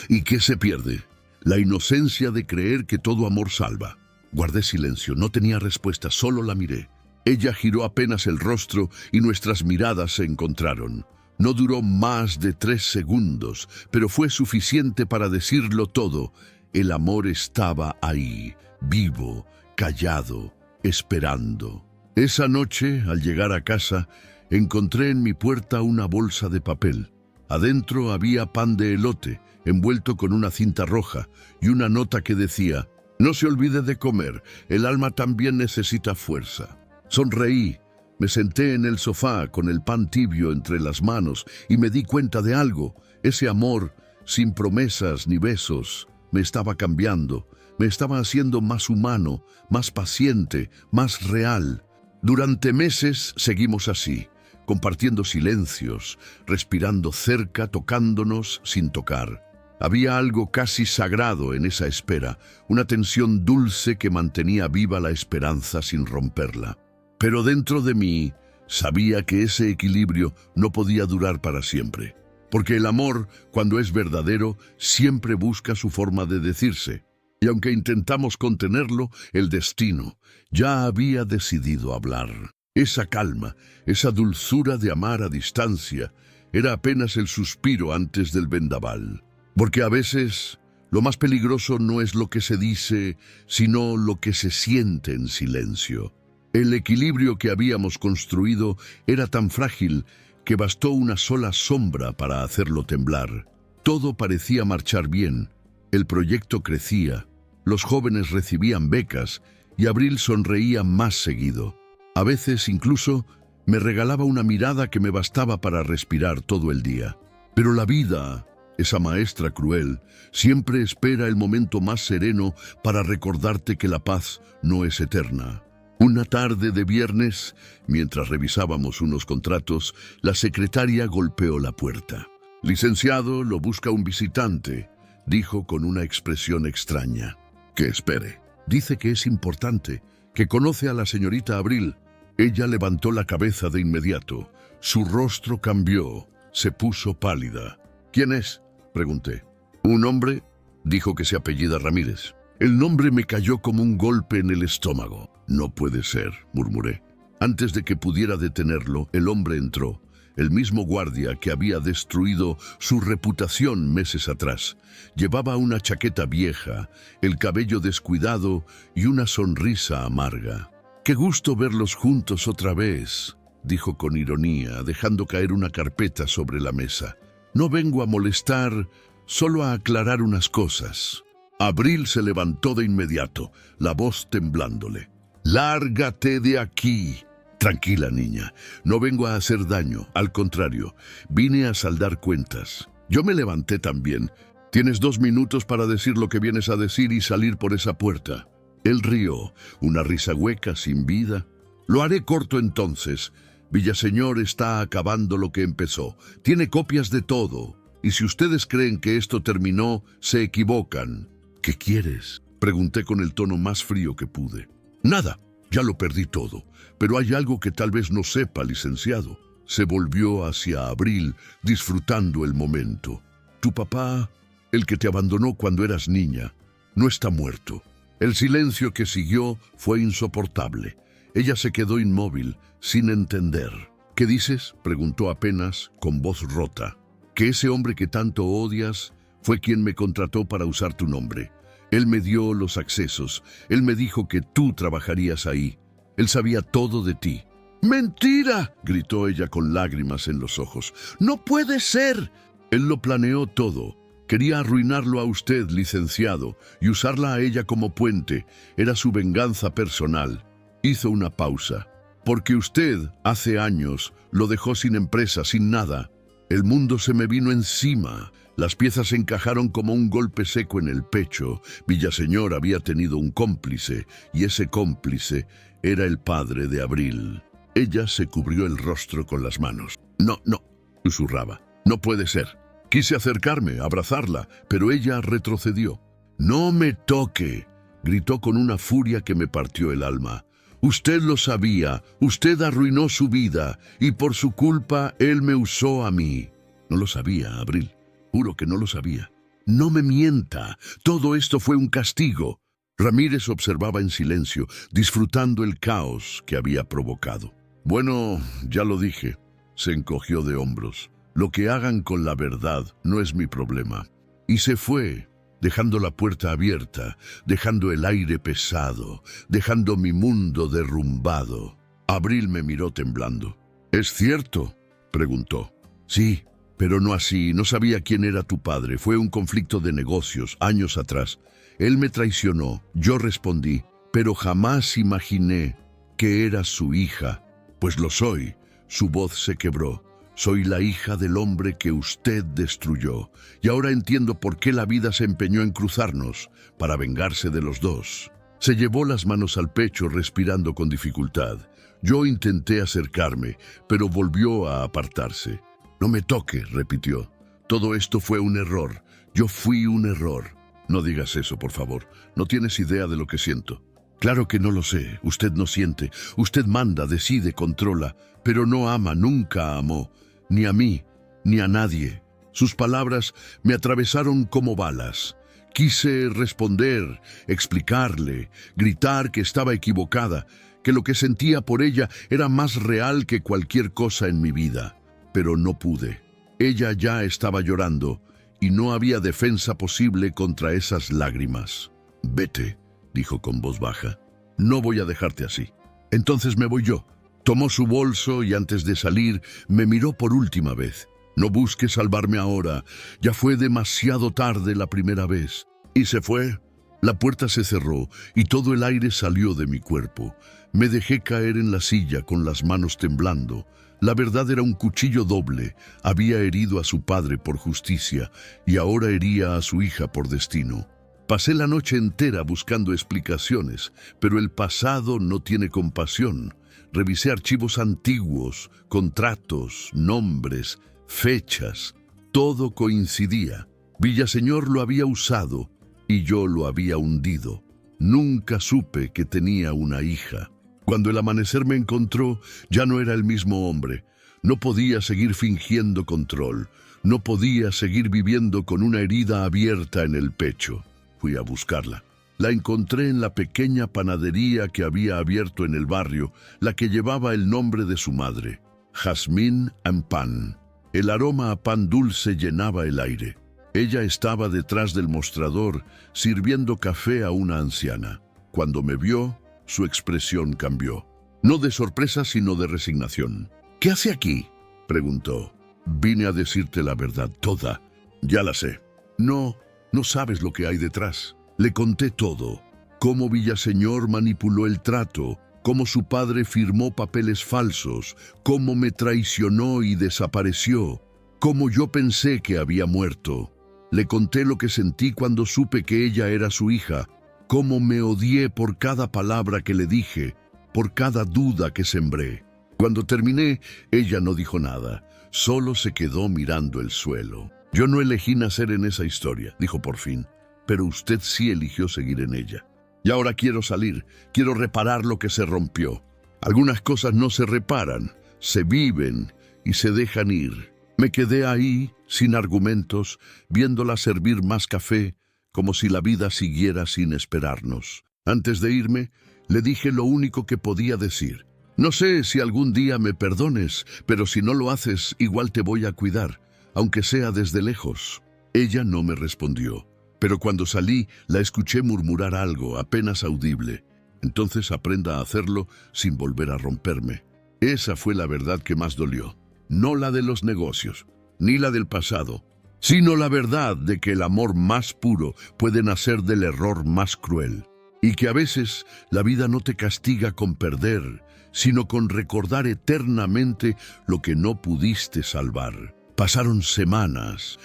Speaker 1: ¿Y qué se pierde? La inocencia de creer que todo amor salva. Guardé silencio, no tenía respuesta, solo la miré. Ella giró apenas el rostro y nuestras miradas se encontraron. No duró más de 3 segundos, pero fue suficiente para decirlo todo. El amor estaba ahí, vivo, callado, esperando. Esa noche, al llegar a casa, encontré en mi puerta una bolsa de papel. Adentro había pan de elote, envuelto con una cinta roja, y una nota que decía: «No se olvide de comer, el alma también necesita fuerza». Sonreí, me senté en el sofá con el pan tibio entre las manos y me di cuenta de algo. Ese amor, sin promesas ni besos, me estaba cambiando, me estaba haciendo más humano, más paciente, más real. Durante meses seguimos así, compartiendo silencios, respirando cerca, tocándonos sin tocar. Había algo casi sagrado en esa espera, una tensión dulce que mantenía viva la esperanza sin romperla. Pero dentro de mí sabía que ese equilibrio no podía durar para siempre, porque el amor, cuando es verdadero, siempre busca su forma de decirse. Y aunque intentamos contenerlo, el destino ya había decidido hablar. Esa calma, esa dulzura de amar a distancia, era apenas el suspiro antes del vendaval. Porque a veces lo más peligroso no es lo que se dice, sino lo que se siente en silencio. El equilibrio que habíamos construido era tan frágil que bastó una sola sombra para hacerlo temblar. Todo parecía marchar bien, el proyecto crecía, los jóvenes recibían becas y Abril sonreía más seguido. A veces incluso me regalaba una mirada que me bastaba para respirar todo el día. Pero la vida, esa maestra cruel, siempre espera el momento más sereno para recordarte que la paz no es eterna. Una tarde de viernes, mientras revisábamos unos contratos, la secretaria golpeó la puerta. «Licenciado, lo busca un visitante», dijo con una expresión extraña. «Que espere. Dice que es importante, que conoce a la señorita Abril». Ella levantó la cabeza de inmediato. Su rostro cambió, se puso pálida. «¿Quién es?», pregunté. «Un hombre», dijo que se apellida Ramírez. El nombre me cayó como un golpe en el estómago. «No puede ser», murmuré. Antes de que pudiera detenerlo, el hombre entró, el mismo guardia que había destruido su reputación meses atrás. Llevaba una chaqueta vieja, el cabello descuidado y una sonrisa amarga. «Qué gusto verlos juntos otra vez», dijo con ironía, dejando caer una carpeta sobre la mesa. «No vengo a molestar, solo a aclarar unas cosas». Abril se levantó de inmediato, la voz temblándole. «Lárgate de aquí». «Tranquila, niña, no vengo a hacer daño, al contrario, vine a saldar cuentas». Yo me levanté también. «Tienes 2 minutos para decir lo que vienes a decir y salir por esa puerta». Él rió, una risa hueca, sin vida. «Lo haré corto entonces. Villaseñor está acabando lo que empezó. Tiene copias de todo. Y si ustedes creen que esto terminó, se equivocan». «¿Qué quieres?», pregunté con el tono más frío que pude. «Nada, ya lo perdí todo. Pero hay algo que tal vez no sepa, licenciado». Se volvió hacia Abril, disfrutando el momento. «Tu papá, el que te abandonó cuando eras niña, no está muerto». El silencio que siguió fue insoportable. Ella se quedó inmóvil, sin entender. «¿Qué dices?», preguntó apenas, con voz rota. «Que ese hombre que tanto odias fue quien me contrató para usar tu nombre. Él me dio los accesos. Él me dijo que tú trabajarías ahí. Él sabía todo de ti». «¡Mentira!», gritó ella con lágrimas en los ojos. «¡No puede ser!». «Él lo planeó todo. Quería arruinarlo a usted, licenciado, y usarla a ella como puente. Era su venganza personal». Hizo una pausa. «Porque usted, hace años, lo dejó sin empresa, sin nada. El mundo se me vino encima. Las piezas encajaron como un golpe seco en el pecho. Villaseñor había tenido un cómplice, y ese cómplice era el padre de Abril». Ella se cubrió el rostro con las manos. «No, no», susurraba. «No puede ser». Quise acercarme, abrazarla, pero ella retrocedió. «No me toque», gritó con una furia que me partió el alma. «Usted lo sabía, usted arruinó su vida, y por su culpa él me usó a mí». «No lo sabía, Abril. Juro que no lo sabía». «No me mienta. Todo esto fue un castigo». Ramírez observaba en silencio, disfrutando el caos que había provocado. «Bueno, ya lo dije», se encogió de hombros. «Lo que hagan con la verdad no es mi problema». Y se fue, dejando la puerta abierta, dejando el aire pesado, dejando mi mundo derrumbado. Abril me miró temblando. «¿Es cierto?», preguntó. «Sí, pero no así. No sabía quién era tu padre. Fue un conflicto de negocios, años atrás. Él me traicionó. Yo respondí, pero jamás imaginé que era su hija». «Pues lo soy». Su voz se quebró. «Soy la hija del hombre que usted destruyó. Y ahora entiendo por qué la vida se empeñó en cruzarnos, para vengarse de los dos». Se llevó las manos al pecho, respirando con dificultad. Yo intenté acercarme, pero volvió a apartarse. «No me toque», repitió. «Todo esto fue un error. Yo fui un error». «No digas eso, por favor. No tienes idea de lo que siento». «Claro que no lo sé. Usted no siente. Usted manda, decide, controla. Pero no ama, nunca amó. Ni a mí, ni a nadie». Sus palabras me atravesaron como balas. Quise responder, explicarle, gritar que estaba equivocada, que lo que sentía por ella era más real que cualquier cosa en mi vida. Pero no pude. Ella ya estaba llorando y no había defensa posible contra esas lágrimas. «Vete», dijo con voz baja. «No voy a dejarte así». Entonces me voy yo. Tomó su bolso y antes de salir me miró por última vez. No busques salvarme ahora, ya fue demasiado tarde la primera vez. Y se fue. La puerta se cerró y todo el aire salió de mi cuerpo. Me dejé caer en la silla con las manos temblando. La verdad era un cuchillo doble. Había herido a su padre por justicia y ahora hería a su hija por destino. Pasé la noche entera buscando explicaciones, pero el pasado no tiene compasión. Revisé archivos antiguos, contratos, nombres, fechas. Todo coincidía. Villaseñor lo había usado y yo lo había hundido. Nunca supe que tenía una hija. Cuando el amanecer me encontró, ya no era el mismo hombre. No podía seguir fingiendo control. No podía seguir viviendo con una herida abierta en el pecho. Fui a buscarla. La encontré en la pequeña panadería que había abierto en el barrio, la que llevaba el nombre de su madre, Jazmín and Pan. El aroma a pan dulce llenaba el aire. Ella estaba detrás del mostrador, sirviendo café a una anciana. Cuando me vio, su expresión cambió. No de sorpresa, sino de resignación. «¿Qué hace aquí?», preguntó. «Vine a decirte la verdad toda. Ya la sé». No sabes lo que hay detrás». Le conté todo. Cómo Villaseñor manipuló el trato, cómo su padre firmó papeles falsos, cómo me traicionó y desapareció, cómo yo pensé que había muerto. Le conté lo que sentí cuando supe que ella era su hija, cómo me odié por cada palabra que le dije, por cada duda que sembré. Cuando terminé, ella no dijo nada, solo se quedó mirando el suelo. «Yo no elegí nacer en esa historia», dijo por fin, «pero usted sí eligió seguir en ella. Y ahora quiero salir, quiero reparar lo que se rompió. Algunas cosas no se reparan, se viven y se dejan ir». Me quedé ahí, sin argumentos, viéndola servir más café, como si la vida siguiera sin esperarnos. Antes de irme, le dije lo único que podía decir. «No sé si algún día me perdones, pero si no lo haces, igual te voy a cuidar, aunque sea desde lejos». Ella no me respondió, pero cuando salí la escuché murmurar algo apenas audible. «Entonces aprenda a hacerlo sin volver a romperme». Esa fue la verdad que más dolió. No la de los negocios, ni la del pasado, sino la verdad de que el amor más puro puede nacer del error más cruel, y que a veces la vida no te castiga con perder, sino con recordar eternamente lo que no pudiste salvar. Pasaron semanas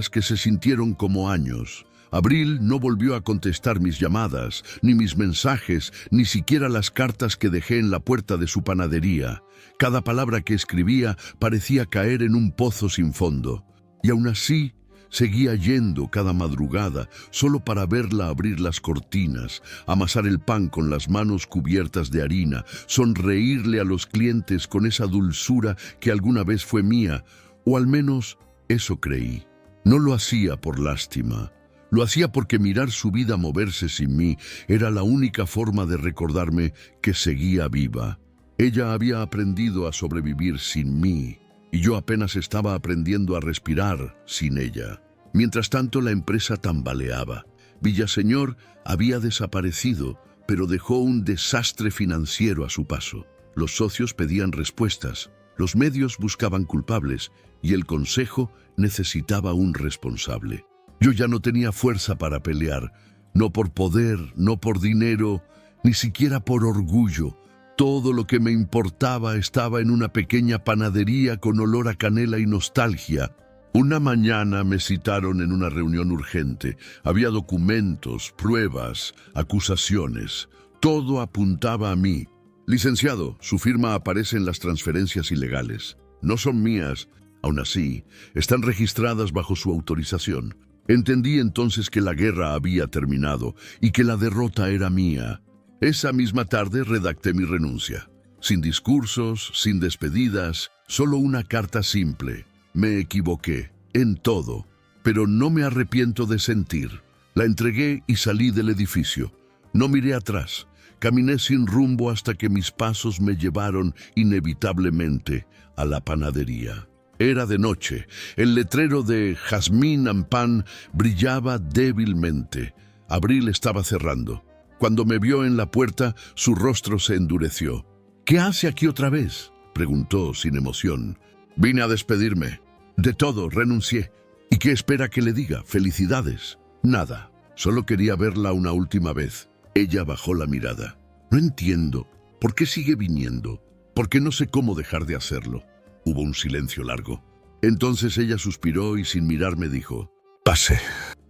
Speaker 1: que se sintieron como años. Abril no volvió a contestar mis llamadas, ni mis mensajes, ni siquiera las cartas que dejé en la puerta de su panadería. Cada palabra que escribía parecía caer en un pozo sin fondo. Y aún así, seguía yendo cada madrugada solo para verla abrir las cortinas, amasar el pan con las manos cubiertas de harina, sonreírle a los clientes con esa dulzura que alguna vez fue mía, o al menos eso creí. No lo hacía por lástima. Lo hacía porque mirar su vida moverse sin mí era la única forma de recordarme que seguía viva. Ella había aprendido a sobrevivir sin mí, y yo apenas estaba aprendiendo a respirar sin ella. Mientras tanto, la empresa tambaleaba. Villaseñor había desaparecido, pero dejó un desastre financiero a su paso. Los socios pedían respuestas, los medios buscaban culpables, y el consejo necesitaba un responsable. Yo ya no tenía fuerza para pelear, no por poder, no por dinero, ni siquiera por orgullo. Todo lo que me importaba estaba en una pequeña panadería con olor a canela y nostalgia. Una mañana me citaron en una reunión urgente. Había documentos, pruebas, acusaciones. Todo apuntaba a mí. «Licenciado, su firma aparece en las transferencias ilegales. No son mías. Aún así, están registradas bajo su autorización». Entendí entonces que la guerra había terminado y que la derrota era mía. Esa misma tarde redacté mi renuncia. Sin discursos, sin despedidas, solo una carta simple. Me equivoqué, en todo, pero no me arrepiento de sentir. La entregué y salí del edificio. No miré atrás. Caminé sin rumbo hasta que mis pasos me llevaron inevitablemente a la panadería. Era de noche. El letrero de Jazmín and Pan brillaba débilmente. Abril estaba cerrando. Cuando me vio en la puerta, su rostro se endureció. «¿Qué hace aquí otra vez?», preguntó sin emoción. «Vine a despedirme. De todo, renuncié. ¿Y qué espera que le diga? Felicidades». «Nada. Solo quería verla una última vez». Ella bajó la mirada. «No entiendo. ¿Por qué sigue viniendo? Porque no sé cómo dejar de hacerlo». Hubo un silencio largo. Entonces ella suspiró y sin mirarme dijo: «Pase».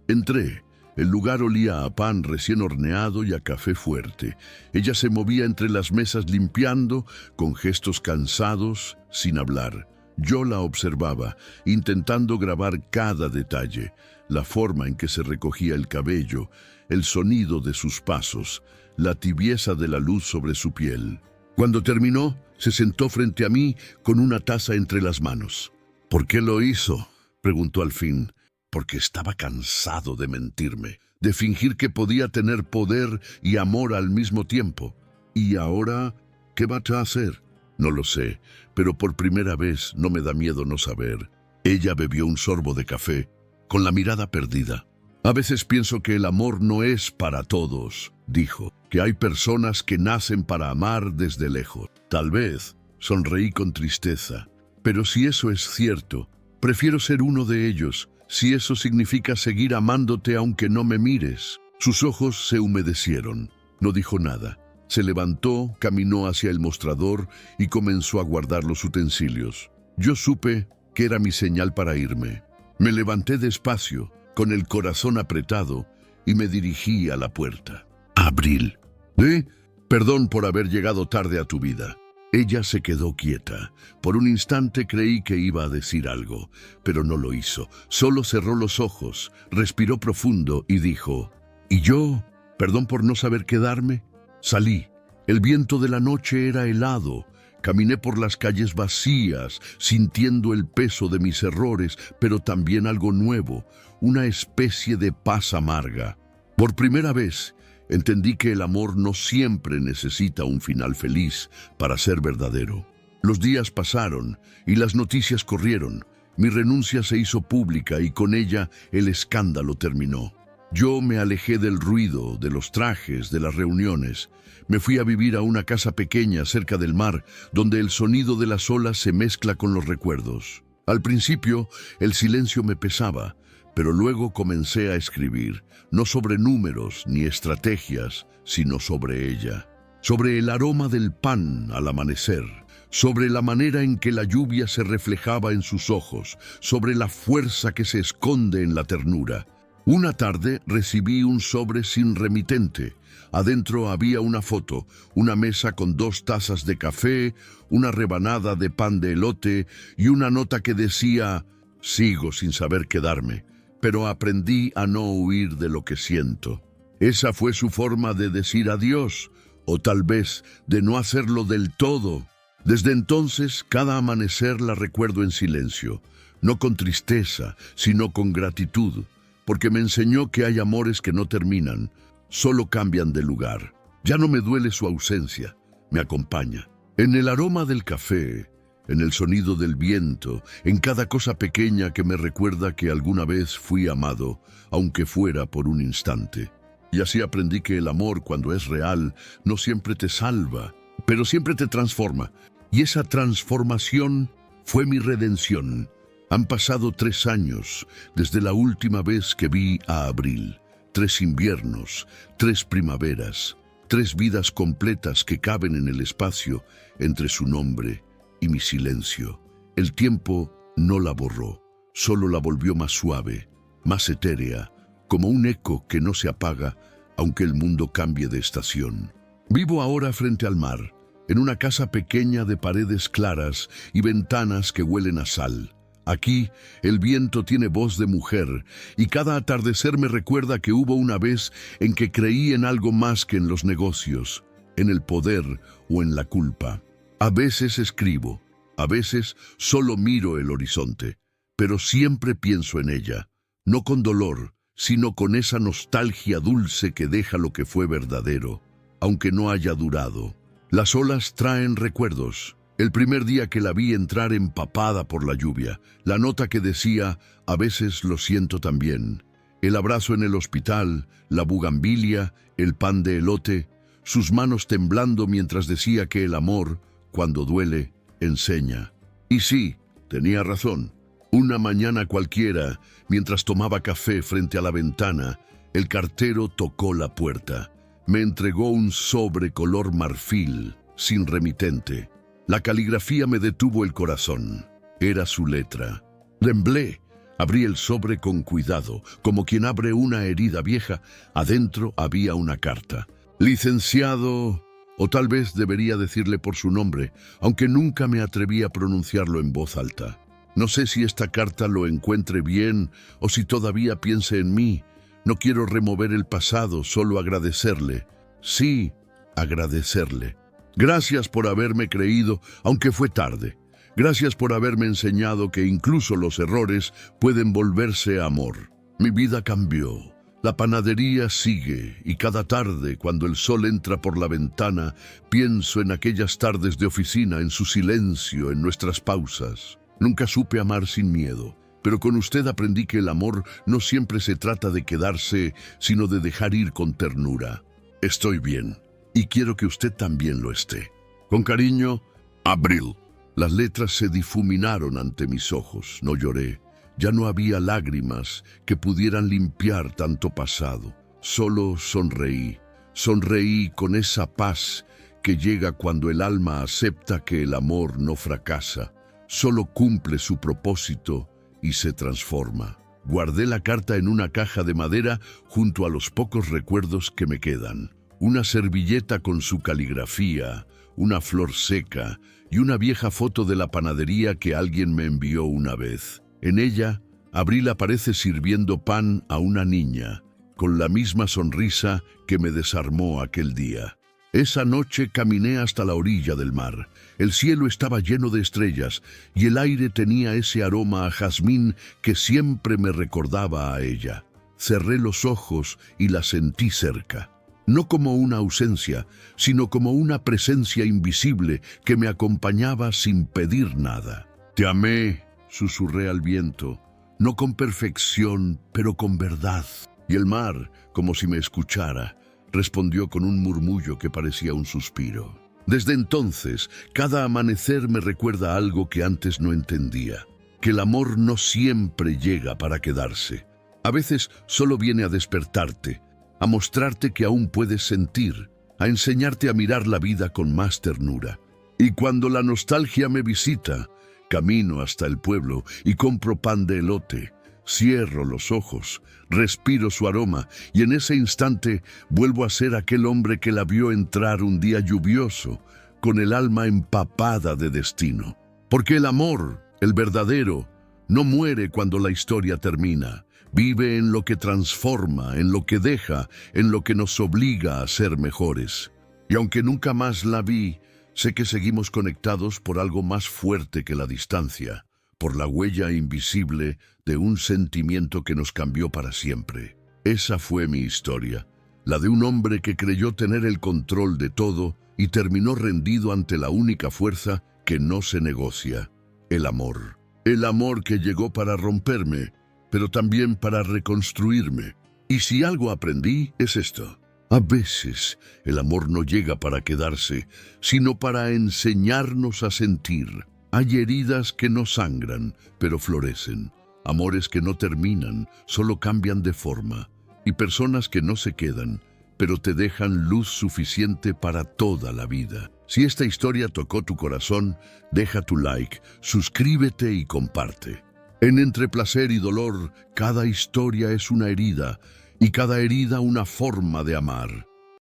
Speaker 1: Entré. El lugar olía a pan recién horneado y a café fuerte. Ella se movía entre las mesas limpiando, con gestos cansados, sin hablar. Yo la observaba, intentando grabar cada detalle, la forma en que se recogía el cabello, el sonido de sus pasos, la tibieza de la luz sobre su piel. Cuando terminó, se sentó frente a mí con una taza entre las manos. «¿Por qué lo hizo?», preguntó al fin. «Porque estaba cansado de mentirme, de fingir que podía tener poder y amor al mismo tiempo. ¿Y ahora qué va a hacer? No lo sé, pero por primera vez no me da miedo no saber». Ella bebió un sorbo de café, con la mirada perdida. «A veces pienso que el amor no es para todos», dijo, «que hay personas que nacen para amar desde lejos». Tal vez, sonreí con tristeza. «Pero si eso es cierto, prefiero ser uno de ellos, si eso significa seguir amándote aunque no me mires». Sus ojos se humedecieron. No dijo nada. Se levantó, caminó hacia el mostrador y comenzó a guardar los utensilios. Yo supe que era mi señal para irme. Me levanté despacio, con el corazón apretado, y me dirigí a la puerta. «Abril». «Perdón por haber llegado tarde a tu vida». Ella se quedó quieta. Por un instante creí que iba a decir algo, pero no lo hizo. Solo cerró los ojos, respiró profundo y dijo: «¿Y yo? Perdón por no saber quedarme». Salí. El viento de la noche era helado. Caminé por las calles vacías, sintiendo el peso de mis errores, pero también algo nuevo, una especie de paz amarga. Por primera vez, entendí que el amor no siempre necesita un final feliz para ser verdadero. Los días pasaron y las noticias corrieron. Mi renuncia se hizo pública y con ella el escándalo terminó. Yo me alejé del ruido, de los trajes, de las reuniones. Me fui a vivir a una casa pequeña cerca del mar, donde el sonido de las olas se mezcla con los recuerdos. Al principio, el silencio me pesaba, pero luego comencé a escribir, no sobre números ni estrategias, sino sobre ella. Sobre el aroma del pan al amanecer, sobre la manera en que la lluvia se reflejaba en sus ojos, sobre la fuerza que se esconde en la ternura. Una tarde recibí un sobre sin remitente. Adentro había una foto, una mesa con 2 tazas de café, una rebanada de pan de elote y una nota que decía: «Sigo sin saber quedarme, pero aprendí a no huir de lo que siento». Esa fue su forma de decir adiós, o tal vez de no hacerlo del todo. Desde entonces, cada amanecer la recuerdo en silencio, no con tristeza, sino con gratitud, porque me enseñó que hay amores que no terminan, solo cambian de lugar. Ya no me duele su ausencia, me acompaña. En el aroma del café, en el sonido del viento, en cada cosa pequeña que me recuerda que alguna vez fui amado, aunque fuera por un instante. Y así aprendí que el amor, cuando es real, no siempre te salva, pero siempre te transforma. Y esa transformación fue mi redención. Han pasado 3 años desde la última vez que vi a Abril. 3 inviernos, 3 primaveras, 3 vidas completas que caben en el espacio entre su nombre y mi silencio. El tiempo no la borró, solo la volvió más suave, más etérea, como un eco que no se apaga aunque el mundo cambie de estación. Vivo ahora frente al mar, en una casa pequeña de paredes claras y ventanas que huelen a sal. Aquí, el viento tiene voz de mujer, y cada atardecer me recuerda que hubo una vez en que creí en algo más que en los negocios, en el poder o en la culpa. A veces escribo, a veces solo miro el horizonte, pero siempre pienso en ella, no con dolor, sino con esa nostalgia dulce que deja lo que fue verdadero, aunque no haya durado. Las olas traen recuerdos. El primer día que la vi entrar empapada por la lluvia, la nota que decía: «A veces lo siento también». El abrazo en el hospital, la bugambilia, el pan de elote, sus manos temblando mientras decía que el amor, cuando duele, enseña. Y sí, tenía razón. Una mañana cualquiera, mientras tomaba café frente a la ventana, el cartero tocó la puerta. Me entregó un sobre color marfil, sin remitente. La caligrafía me detuvo el corazón. Era su letra. Temblé. Abrí el sobre con cuidado, como quien abre una herida vieja. Adentro había una carta. Licenciado, o tal vez debería decirle por su nombre, aunque nunca me atreví a pronunciarlo en voz alta. No sé si esta carta lo encuentre bien o si todavía piense en mí. No quiero remover el pasado, solo agradecerle. Sí, agradecerle. Gracias por haberme creído, aunque fue tarde. Gracias por haberme enseñado que incluso los errores pueden volverse amor. Mi vida cambió. La panadería sigue y cada tarde, cuando el sol entra por la ventana, pienso en aquellas tardes de oficina, en su silencio, en nuestras pausas. Nunca supe amar sin miedo, pero con usted aprendí que el amor no siempre se trata de quedarse, sino de dejar ir con ternura. Estoy bien y quiero que usted también lo esté. Con cariño, Abril. Las letras se difuminaron ante mis ojos. No lloré. Ya no había lágrimas que pudieran limpiar tanto pasado. Solo sonreí. Sonreí con esa paz que llega cuando el alma acepta que el amor no fracasa. Solo cumple su propósito y se transforma. Guardé la carta en una caja de madera junto a los pocos recuerdos que me quedan. Una servilleta con su caligrafía, una flor seca y una vieja foto de la panadería que alguien me envió una vez. En ella, Abril aparece sirviendo pan a una niña, con la misma sonrisa que me desarmó aquel día. Esa noche caminé hasta la orilla del mar. El cielo estaba lleno de estrellas y el aire tenía ese aroma a jazmín que siempre me recordaba a ella. Cerré los ojos y la sentí cerca. No como una ausencia, sino como una presencia invisible que me acompañaba sin pedir nada. Te amé, susurré al viento, no con perfección, pero con verdad. Y el mar, como si me escuchara, respondió con un murmullo que parecía un suspiro. Desde entonces, cada amanecer me recuerda algo que antes no entendía, que el amor no siempre llega para quedarse. A veces solo viene a despertarte, a mostrarte que aún puedes sentir, a enseñarte a mirar la vida con más ternura. Y cuando la nostalgia me visita, camino hasta el pueblo y compro pan de elote. Cierro los ojos, respiro su aroma y en ese instante vuelvo a ser aquel hombre que la vio entrar un día lluvioso, con el alma empapada de destino. Porque el amor, el verdadero, no muere cuando la historia termina. Vive en lo que transforma, en lo que deja, en lo que nos obliga a ser mejores. Y aunque nunca más la vi, sé que seguimos conectados por algo más fuerte que la distancia, por la huella invisible de un sentimiento que nos cambió para siempre. Esa fue mi historia, la de un hombre que creyó tener el control de todo y terminó rendido ante la única fuerza que no se negocia, el amor. El amor que llegó para romperme, pero también para reconstruirme. Y si algo aprendí, es esto. A veces el amor no llega para quedarse, sino para enseñarnos a sentir. Hay heridas que no sangran, pero florecen. Amores que no terminan, solo cambian de forma. Y personas que no se quedan, pero te dejan luz suficiente para toda la vida. Si esta historia tocó tu corazón, deja tu like, suscríbete y comparte. En Entre Placer y Dolor, cada historia es una herida, y cada herida una forma de amar.